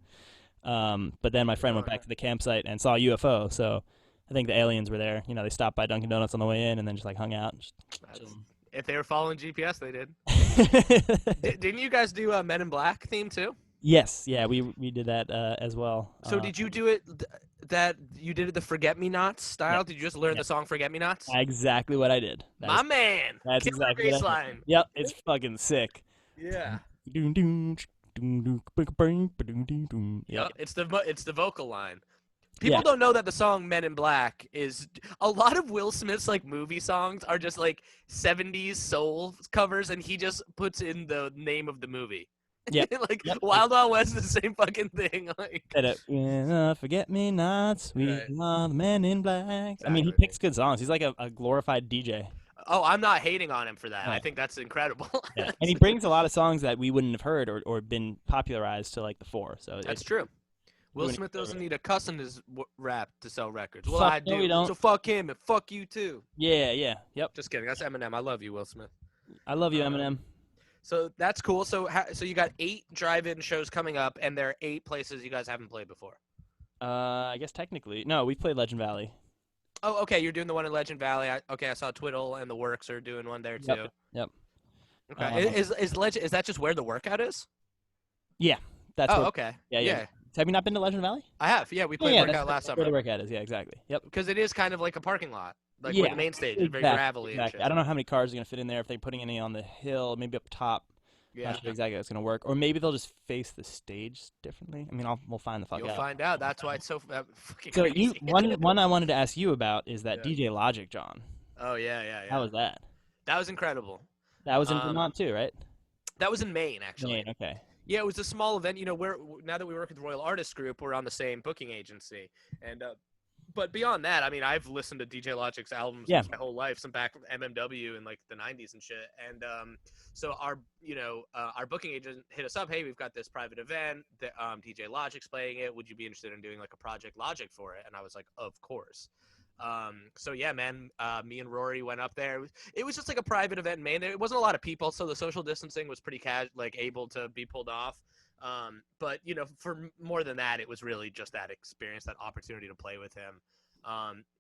doom. But then my friend went back to the campsite and saw a UFO. So I think the aliens were there. They stopped by Dunkin' Donuts on the way in and then just hung out. If they were following GPS, they did. Didn't you guys do a Men in Black theme too? Yes, yeah, we did that as well. So did you do it? that you did it the Forget Me Nots style? Yeah. Did you just learn Yeah. the song Forget Me Nots? Exactly what I did. My man, That's killer exactly bass what I did. line. Yep, it's fucking sick. Yeah. Yep. Yep. It's the vocal line. Yeah. People don't know that the song Men in Black is a lot of Will Smith's like movie songs are just like 70s soul covers, and he just puts in the name of the movie. Yep. Like Yep. Wild Wild West is the same fucking thing. Like Said it. Forget me nots, we right. are the men in black. I mean, he Exactly, dude. picks good songs. He's like a glorified DJ. Oh, I'm not hating on him for that. I Yeah. think that's incredible. Yeah. And he brings a lot of songs that we wouldn't have heard or been popularized to like the fore. So That's it's true. Will doing it Smith so doesn't right. need a cuss in his rap to sell records. Well, Fuck I no, we do. don't. So fuck him and fuck you too. Yeah, yeah. Yep. Just kidding. That's Eminem. I love you, Will Smith. I love you, Eminem. So that's cool. So so you got 8 drive-in shows coming up, and there are 8 places you guys haven't played before. I guess technically. No, we played Legend Valley. Oh, okay. You're doing the one in Legend Valley. I saw Twiddle and the Works are doing one there too. Yep. Yep. Okay. Is that just where the workout is? Yeah. That's Oh, where, okay. yeah. Have you not been to Legend Valley? I have. Yeah, we played Yeah, workout last that's where the summer. workout is. Yeah, exactly. Yep. Because it is kind of like a parking lot, like Yeah, where the main stage is very exactly, gravelly and exactly. shit. I don't know how many cars are gonna fit in there if they're putting any on the hill, maybe up top. Yeah. Not sure exactly how it's gonna work, or maybe they'll just face the stage differently. I mean, we'll find the fuck You'll out. find out. That's why it's so fucking So crazy. one I wanted to ask you about is that Yeah. DJ Logic, John. Oh yeah. How was that? That was incredible. That was in Vermont too, right? That was in Maine, actually. Maine, okay. Yeah, it was a small event. You know, now that we work with the Royal Artist Group, we're on the same booking agency. And but beyond that, I mean, I've listened to DJ Logic's albums my whole life, some back from MMW in like the '90s and shit. And so our booking agent hit us up. Hey, we've got this private event that DJ Logic's playing it. Would you be interested in doing like a Project Logic for it? And I was like, of course. So yeah, man, me and Rory went up there. It was just like a private event in Maine. There wasn't a lot of people, so the social distancing was pretty able to be pulled off. But you know, for more than that, it was really just that experience, that opportunity to play with him.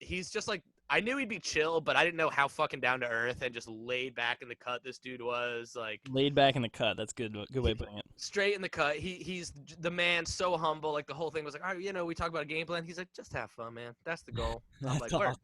He's just like, I knew he'd be chill, but I didn't know how fucking down to earth and just laid back in the cut this dude was. Like Laid back in the cut. That's good way of putting it. Straight in the cut. He's the man, so humble. Like the whole thing was like, all right, we talk about a game plan. He's like, just have fun, man. That's the goal. I'm like, word.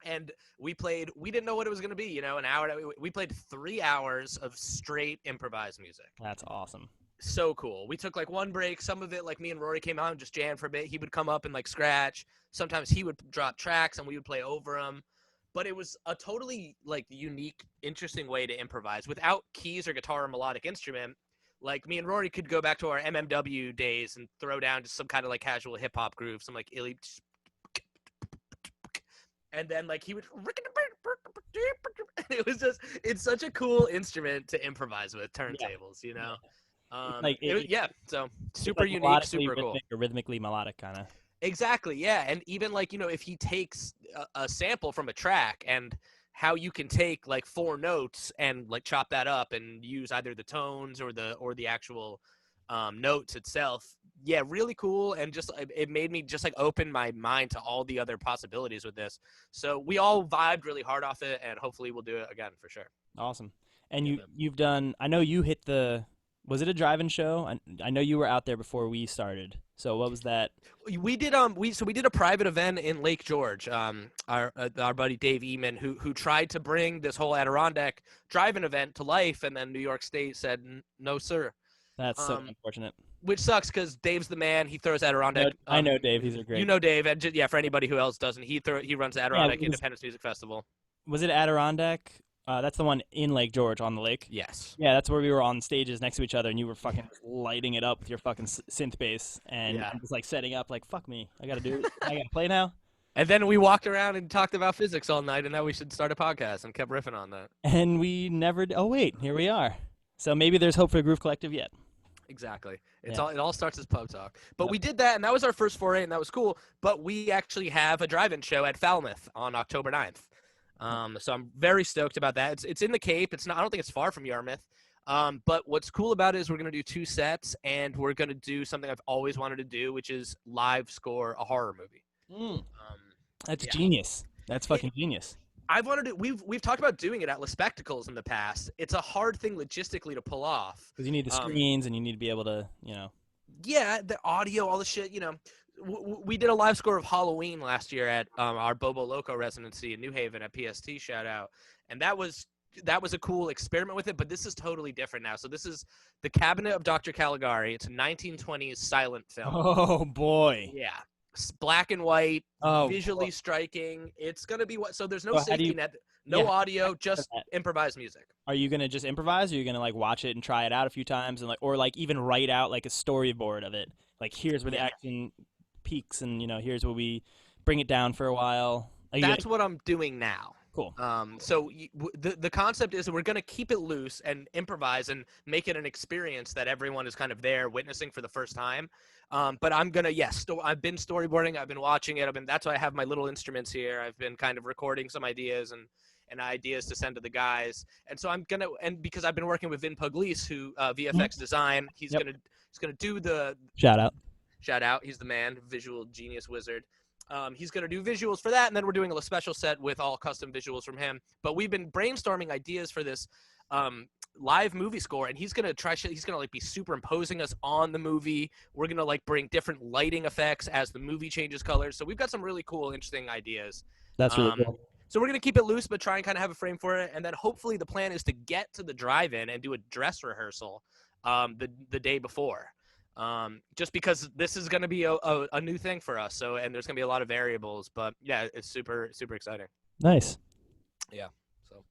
And we didn't know what it was going to be, an hour. We played 3 hours of straight improvised music. That's awesome. So cool. We took like one break. Some of it, like me and Rory came out and just jammed for a bit. He would come up and like scratch. Sometimes he would drop tracks and we would play over them. But it was a totally like unique, interesting way to improvise without keys or guitar or melodic instrument. Like me and Rory could go back to our MMW days and throw down just some kind of like casual hip hop groove, some like illy, and then like he would. It's such a cool instrument to improvise with, turntables, So super like unique, super cool. Rhythmically melodic kind of. Exactly, yeah. And even like, if he takes a sample from a track and how you can take like 4 notes and like chop that up and use either the tones or the actual notes itself. Yeah, really cool. And just it made me just like open my mind to all the other possibilities with this. So we all vibed really hard off it, and hopefully we'll do it again for sure. Awesome. And you've done, I know you hit was it a drive-in show? I know you were out there before we started. So what was that? We did we did a private event in Lake George. Our buddy Dave Eman, who tried to bring this whole Adirondack drive-in event to life, and then New York State said no, sir. That's so unfortunate. Which sucks because Dave's the man. He throws Adirondack. I know Dave. He's a great. You know Dave, and for anybody who else doesn't, he runs the Adirondack Independence Music Festival. Was it Adirondack? That's the one in Lake George on the lake. Yes. Yeah, that's where we were on stages next to each other, and you were fucking lighting it up with your fucking synth bass, and I'm just like setting up, like, fuck me, I gotta do it. I gotta play now. And then we walked around and talked about physics all night, and now we should start a podcast, and kept riffing on that. And we never. Oh wait, here we are. So maybe there's hope for the Groove Collective yet. Exactly. It all starts as pub talk. But we did that, and that was our first foray, and that was cool. But we actually have a drive-in show at Falmouth on October 9th. So I'm very stoked about that. It's in the Cape. It's not. I don't think it's far from Yarmouth. But what's cool about it is we're gonna do 2 sets, and we're gonna do something I've always wanted to do, which is live score a horror movie. That's genius. That's fucking genius. I've wanted to. We've talked about doing it at Les Spectacles in the past. It's a hard thing logistically to pull off because you need the screens and you need to be able to, Yeah, the audio, all the shit. we did a live score of Halloween last year at our Bobo Loco residency in New Haven at PST. Shout out, and that was a cool experiment with it. But this is totally different now. So this is the Cabinet of Dr. Caligari. It's a 1920s silent film. Oh boy. Yeah, black and white, Oh. visually striking. It's gonna be what? So there's no So how do safety you? net, no Yeah. audio, just improvised music. Are you gonna just improvise? Or are you gonna like watch it and try it out a few times and like, or like even write out like a storyboard of it? Like here's where the Yeah. action peaks, and here's where we bring it down for a while. Are you That's gonna, what I'm doing now. cool. So the concept is that we're going to keep it loose and improvise and make it an experience that everyone is kind of there witnessing for the first time. But I'm gonna I've been storyboarding. I've been watching it. That's why I have my little instruments here. I've been kind of recording some ideas and ideas to send to the guys. And so because I've been working with Vin Pugliese, who VFX design, he's Yep. gonna do the Shout out. shout out. He's the man, visual genius wizard. He's going to do visuals for that, and then we're doing a special set with all custom visuals from him. But we've been brainstorming ideas for this live movie score, and he's going to he's going to like be superimposing us on the movie. We're going to like bring different lighting effects as the movie changes colors. So we've got some really cool, interesting ideas. That's really cool. So we're going to keep it loose, but try and kind of have a frame for it. And then hopefully the plan is to get to the drive-in and do a dress rehearsal the day before. Just because this is going to be a new thing for us. So, and there's going to be a lot of variables, but yeah, it's super, super exciting. Nice. Yeah. So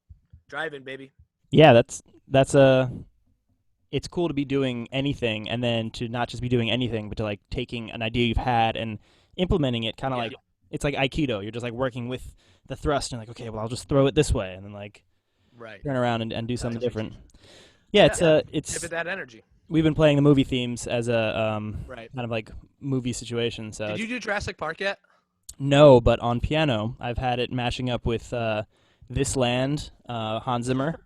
drive-in, baby. Yeah, that's it's cool to be doing anything, and then to not just be doing anything, but to like taking an idea you've had and implementing it, kind of like it's like Aikido. You're just like working with the thrust and like, okay, well, I'll just throw it this way, and then like turn around and do something different. Yeah, it's give it that energy. We've been playing the movie themes as a Right. kind of like movie situation. So Did you do Jurassic Park yet? no, but on piano, I've had it mashing up with This Land, Hans Zimmer.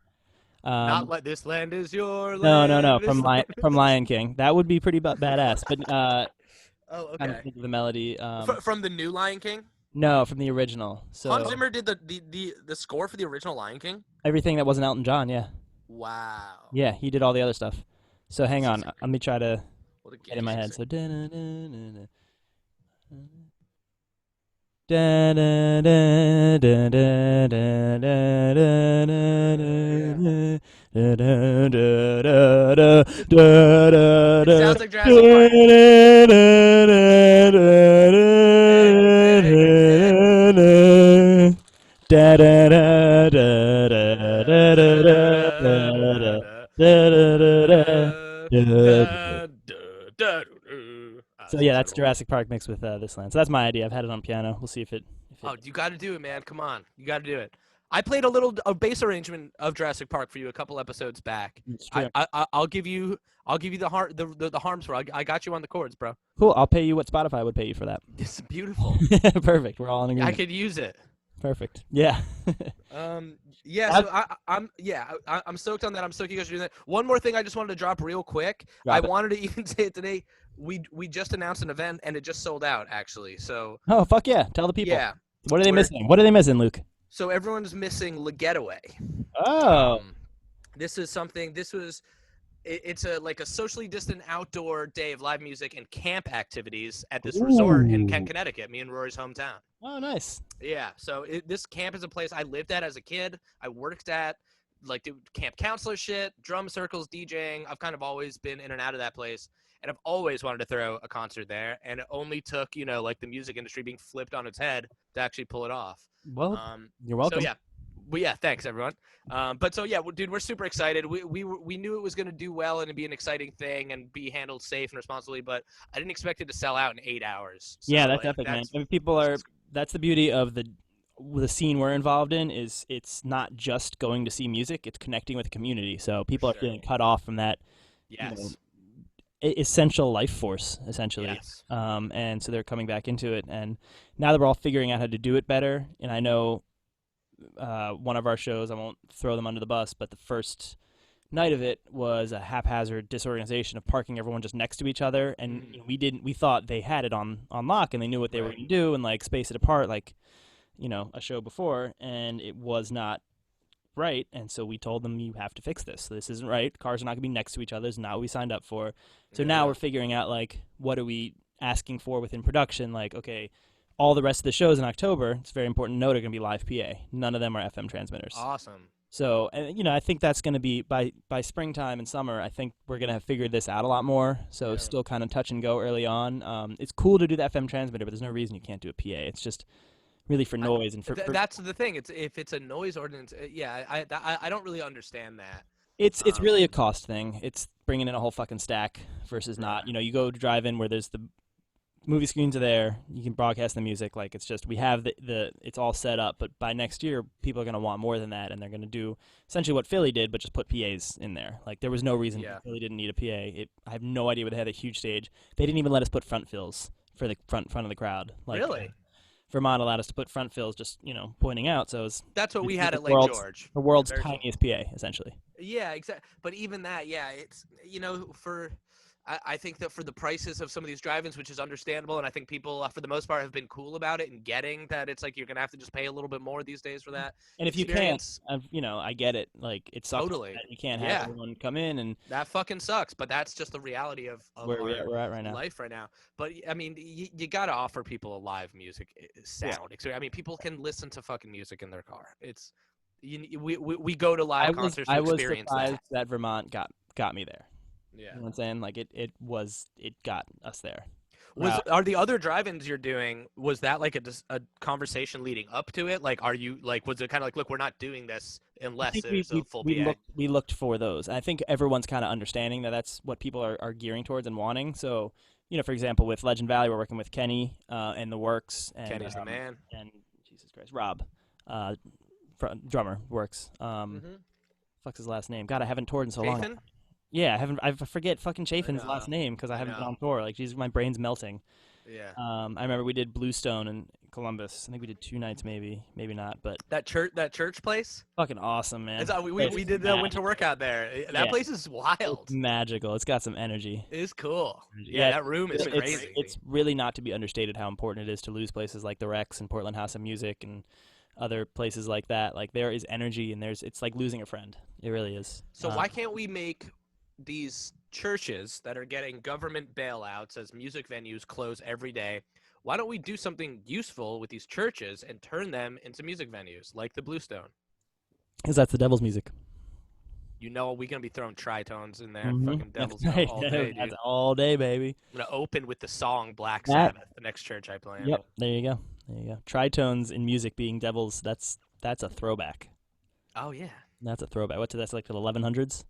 Not like This Land Is Your Land. No, from Lion King. That would be pretty badass. But oh, okay. kind of think of the melody. From the new Lion King? No, from the original. So Hans Zimmer did the score for the original Lion King? everything that wasn't Elton John, yeah. Wow. Yeah, he did all the other stuff. So hang on, let me try to What a get in my head. genius. So It sounds like Jurassic So yeah, that's Jurassic Park mixed with this land. So that's my idea. I've had it on piano. We'll see if it. Oh, you got to do it, man. Come on. You got to do it. I played a bass arrangement of Jurassic Park for you a couple episodes back. It's true. I'll give you the harms for. I got you on the chords, bro. Cool. I'll pay you what Spotify would pay you for that. It's beautiful. Perfect. We're all in I agreement. could use it. Perfect. Yeah. Yeah. So I'm stoked on that. I'm stoked you guys are doing that. One more thing I just wanted to drop real quick. I wanted to even say it today. We just announced an event and it just sold out actually. So. Oh fuck yeah! Tell the people. Yeah. What are they missing? What are they missing, Luke? So everyone's missing Le Getaway. Oh. This is something. It's a socially distant outdoor day of live music and camp activities at this resort in Kent, Connecticut, me and Rory's hometown. Oh, nice. Yeah, so this camp is a place I lived at as a kid. I worked at, like, did camp counselor shit, drum circles, DJing. I've kind of always been in and out of that place, and I've always wanted to throw a concert there, and it only took, like the music industry being flipped on its head to actually pull it off. Well, you're welcome. So, yeah. Well, yeah, thanks everyone. But so yeah, dude, we're super excited. We knew it was going to do well and be an exciting thing and be handled safe and responsibly, but I didn't expect it to sell out in 8 hours. So, yeah, that's epic, man. I mean, people are. That's the beauty of the scene we're involved in. Is it's not just going to see music; it's connecting with the community. So people are feeling cut off from that. Yes. Essential life force, essentially. Yes. And so they're coming back into it, and now that we're all figuring out how to do it better, and I know. One of our shows, I won't throw them under the bus, but the first night of it was a haphazard disorganization of parking everyone just next to each other, and we thought they had it on lock and they knew what they were going to do and like space it apart like a show before, and it was not right, and so we told them you have to fix this. This isn't right. Cars are not going to be next to each other. It's not what we signed up for. So now we're figuring out like what do we asking for within production, like, okay, all the rest of the shows in October, it's very important to note, are going to be live PA. None of them are FM transmitters. Awesome. So, and I think that's going to be by springtime and summer. I think we're going to have figured this out a lot more. So, still kind of touch and go early on. It's cool to do the FM transmitter, but there's no reason you can't do a PA. It's just really for noise and for that's the thing. If it's a noise ordinance, I don't really understand that. It's really a cost thing. It's bringing in a whole fucking stack versus not. You go to drive in where there's the movie screens are there. You can broadcast the music. Like, it's just we have it's all set up. But by next year, people are going to want more than that, and they're going to do essentially what Philly did, but just put PAs in there. Like, there was no reason Philly didn't need a PA. I have no idea where they had a huge stage. They didn't even let us put front fills for the front of the crowd. Like, really? Vermont allowed us to put front fills, just pointing out. So that's what we had at Lake George. The world's tiniest PA, essentially. Yeah, exactly. But even that, it's I think that for the prices of some of these drive-ins, which is understandable, and I think people, for the most part, have been cool about it and getting that it's like you're going to have to just pay a little bit more these days for that. And if you can't, I get it. Like, it sucks. Totally. You can't have everyone come in. And that fucking sucks, but that's just the reality of where we're at right now. Life right now. But, I mean, you got to offer people a live music sound. Yeah. I mean, people can listen to fucking music in their car. We go to live concerts to experience that. I was surprised that Vermont got me there. Yeah. You know what I'm saying? Like, it got us there. Are the other drive-ins you're doing, was that like a conversation leading up to it? Like, are you like, was it kind of like, look, we're not doing this unless it's a full PA? We looked for those. I think everyone's kind of understanding that that's what people are gearing towards and wanting. So, for example, with Legend Valley, we're working with Kenny and the Works. And, Kenny's the man. And Jesus Christ, Rob, drummer, Works. Fuck's his last name? God, I haven't toured in so long. Yeah, I forget fucking Chafin's last name because I haven't been on tour. Like, geez, my brain's melting. Yeah. I remember we did Bluestone in Columbus. I think we did 2 nights, maybe not. But that church place, fucking awesome, man. We did the winter workout there. That place is wild. It's magical. It's got some energy. It's cool. Yeah, that room is crazy. It's really not to be understated how important it is to lose places like the Rex and Portland House of Music and other places like that. Like, there is energy, and it's like losing a friend. It really is. So why can't we make these churches that are getting government bailouts as music venues close every day? Why don't we do something useful with these churches and turn them into music venues like the Bluestone? Because that's the devil's music. We're going to be throwing tritones in there. Mm-hmm. Fucking devil's right. all day, dude. That's all day, baby. I'm going to open with the song Black Sabbath, the next church I play in. Yep, there you go. Tritones in music being devils, that's a throwback. Oh, yeah. That's a throwback. That's like the 1100s?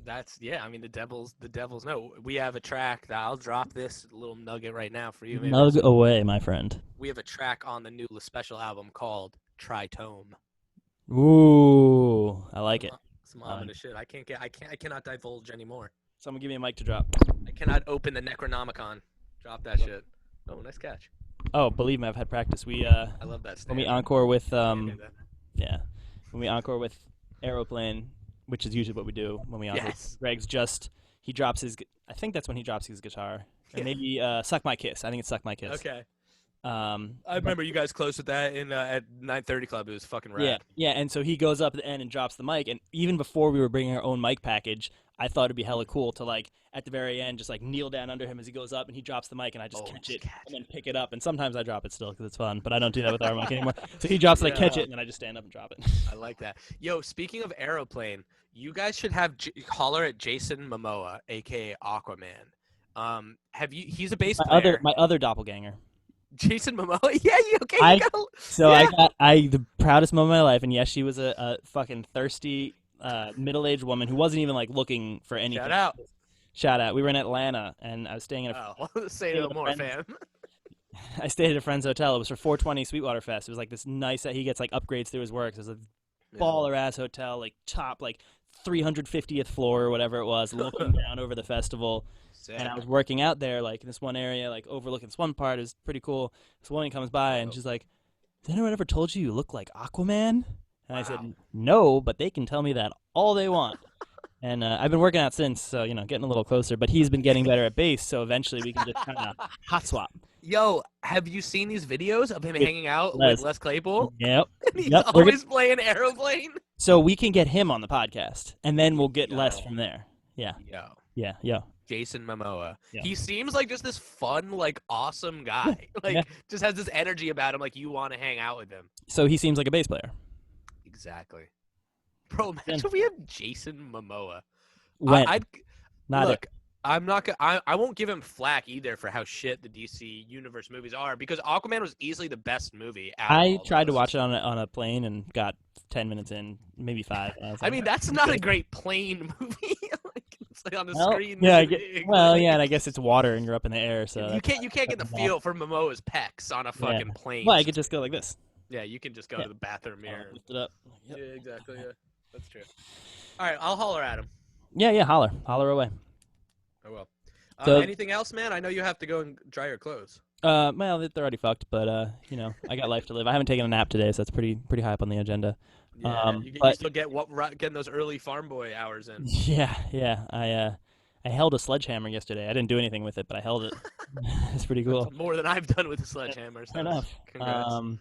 I mean, the devils know. We have a track that I'll drop this little nugget right now for you. Nug away, my friend. We have a track on the new special album called Tritome. Ooh, I like it. Some ominous shit. I cannot divulge anymore. Someone give me a mic to drop. I cannot open the Necronomicon. Drop that shit. Oh, nice catch. Oh, believe me, I've had practice. I love that. When we encore with when we encore with Aeroplane, which is usually what we do when we encore. Yes. Greg's he drops his. I think that's when he drops his guitar. Or maybe Suck My Kiss. I think it's Suck My Kiss. Okay. I remember you guys closed with that at 9:30 Club. It was fucking rad. Yeah, and so he goes up at the end and drops the mic. And even before we were bringing our own mic package, I thought it'd be hella cool to, like, at the very end, just like kneel down under him as he goes up and he drops the mic, and I just catch it and then pick it up. And sometimes I drop it still because it's fun, but I don't do that with our mic anymore. So he drops it, I catch it, and then I just stand up and drop it. I like that. Yo, speaking of Aeroplane, you guys should have holler at Jason Momoa, aka Aquaman. He's a bass player. My other doppelganger. Jason Momoa? Yeah, okay. I got the proudest moment of my life, and yes, she was a fucking thirsty middle-aged woman who wasn't even like looking for anything. Shout out. We were in Atlanta, and I was staying at say no more, fam. I stayed at a friend's hotel. It was for 420 Sweetwater Fest. It was like this nice that he gets like upgrades through his work. It was a baller ass hotel, like top like 350th floor or whatever it was, looking down over the festival. Sick. And I was working out there, like in this one area, like overlooking this one part. It was pretty cool. This woman comes by and she's like, "Has anyone ever told you look like Aquaman?" And I said, "No, but they can tell me that all they want." And I've been working out since, so, getting a little closer. But he's been getting better at bass, so eventually we can just kind of hot swap. Yo, have you seen these videos of him hanging out with Les Claypool? Yep. He's always playing Aeroplane. So we can get him on the podcast, and then we'll get Les from there. Yeah. Yo. Yeah. Jason Momoa. Yeah. He seems like just this fun, like awesome guy. Like Yeah. just has this energy about him. Like you want to hang out with him. So he seems like a bass player. Exactly. Bro, imagine if we had Jason Momoa. When? I'd Not look. I'm not gonna. I won't give him flack either for how shit the DC universe movies are because Aquaman was easily the best movie out of I all tried to those. watch it on a plane and got 10 minutes in, maybe 5. And I was like, I mean, that's not a great plane movie. Like, it's like on the well, screen. yeah, big, well, like, yeah, and I guess it's water and you're up in the air, so you can't get the feel for Momoa's pecs on a yeah. fucking plane. Well, I could just go like this. Yeah, you can just go to the bathroom mirror. Lift it up. Yep. Yeah, exactly. Yeah, that's true. All right, I'll holler at him. Yeah, holler away. I will. So- Anything else, man? I know you have to go and dry your clothes. Well, they're already fucked, but I got life to live. I haven't taken a nap today, so that's pretty high up on the agenda. Yeah, you still getting those early farm boy hours in. Yeah. I held a sledgehammer yesterday. I didn't do anything with it, but I held it. It's pretty cool. That's more than I've done with a sledgehammer. So Fair enough. Congrats.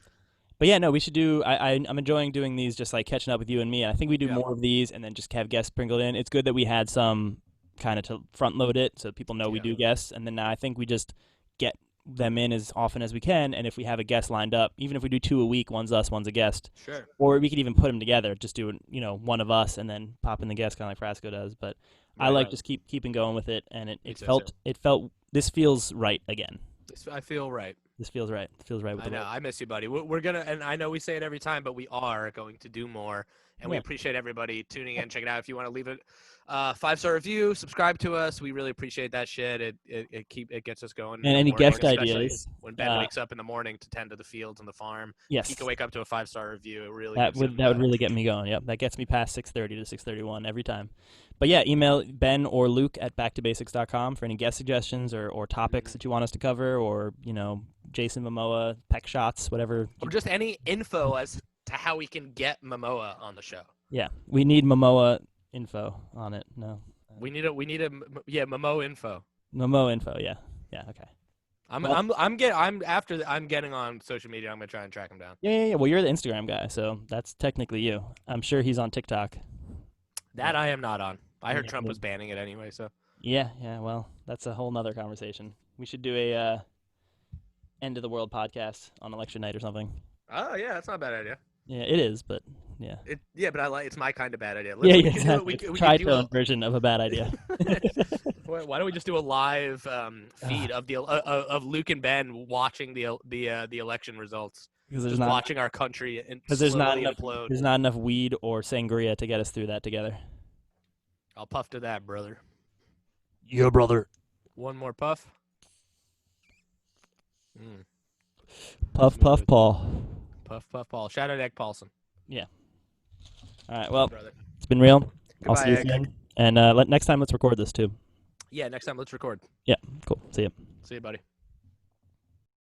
But yeah, no, we should do. I'm enjoying doing these, just like catching up with you and me. And I think we do more of these, and then just have guests sprinkled in. It's good that we had some kind of to front load it, so people know we do guests. And then now I think we just get them in as often as we can. And if we have a guest lined up, even if we do 2 a week, one's us, one's a guest. Sure. Or we could even put them together, just do one of us, and then pop in the guest, kind of like Frasco does. But I like just keeping going with it, and it felt this feels right again. I feel right. This feels right. It feels right with I know. I miss you, buddy. We're gonna, and I know we say it every time, but we are going to do more. And we appreciate everybody tuning in, checking out. If you want to leave it 5-star review, subscribe to us. We really appreciate that shit. It gets us going. And any guest ideas? When Ben wakes up in the morning to tend to the fields and the farm, yes, he can wake up to a 5-star review. It really that would really get me going. Yep, that gets me past 6:30 to 6:31 every time. But yeah, email Ben or Luke at back2bassics.com for any guest suggestions or topics that you want us to cover, or Jason Momoa, pec shots, whatever. Or just any info as to how we can get Momoa on the show. Yeah, we need Momoa info on it. No, we need a Momoa info. Momoa info. Yeah, okay. I'm getting on social media. I'm gonna try and track him down. Yeah. Well, you're the Instagram guy, so that's technically you. I'm sure he's on TikTok. That I am not on. I heard Trump was banning it anyway. So. Yeah. Well, that's a whole nother conversation. We should do a end of the world podcast on election night or something. Oh yeah, that's not a bad idea. Yeah, it is, but yeah. But it's my kind of bad idea. Exactly. Tritone version of a bad idea. Why don't we just do a live feed of Luke and Ben watching the election results? Because there's watching our country and there's not implode. There's not enough weed or sangria to get us through that together. I'll puff to that, brother. Yeah, brother. One more puff. Puff, Paul. Puff, Paul. Shout out Egg Paulson. Yeah. All right. Well, it's been real. I'll see you soon. And next time, let's record this too. Yeah, next time let's record. Yeah. Cool. See you. See you, buddy.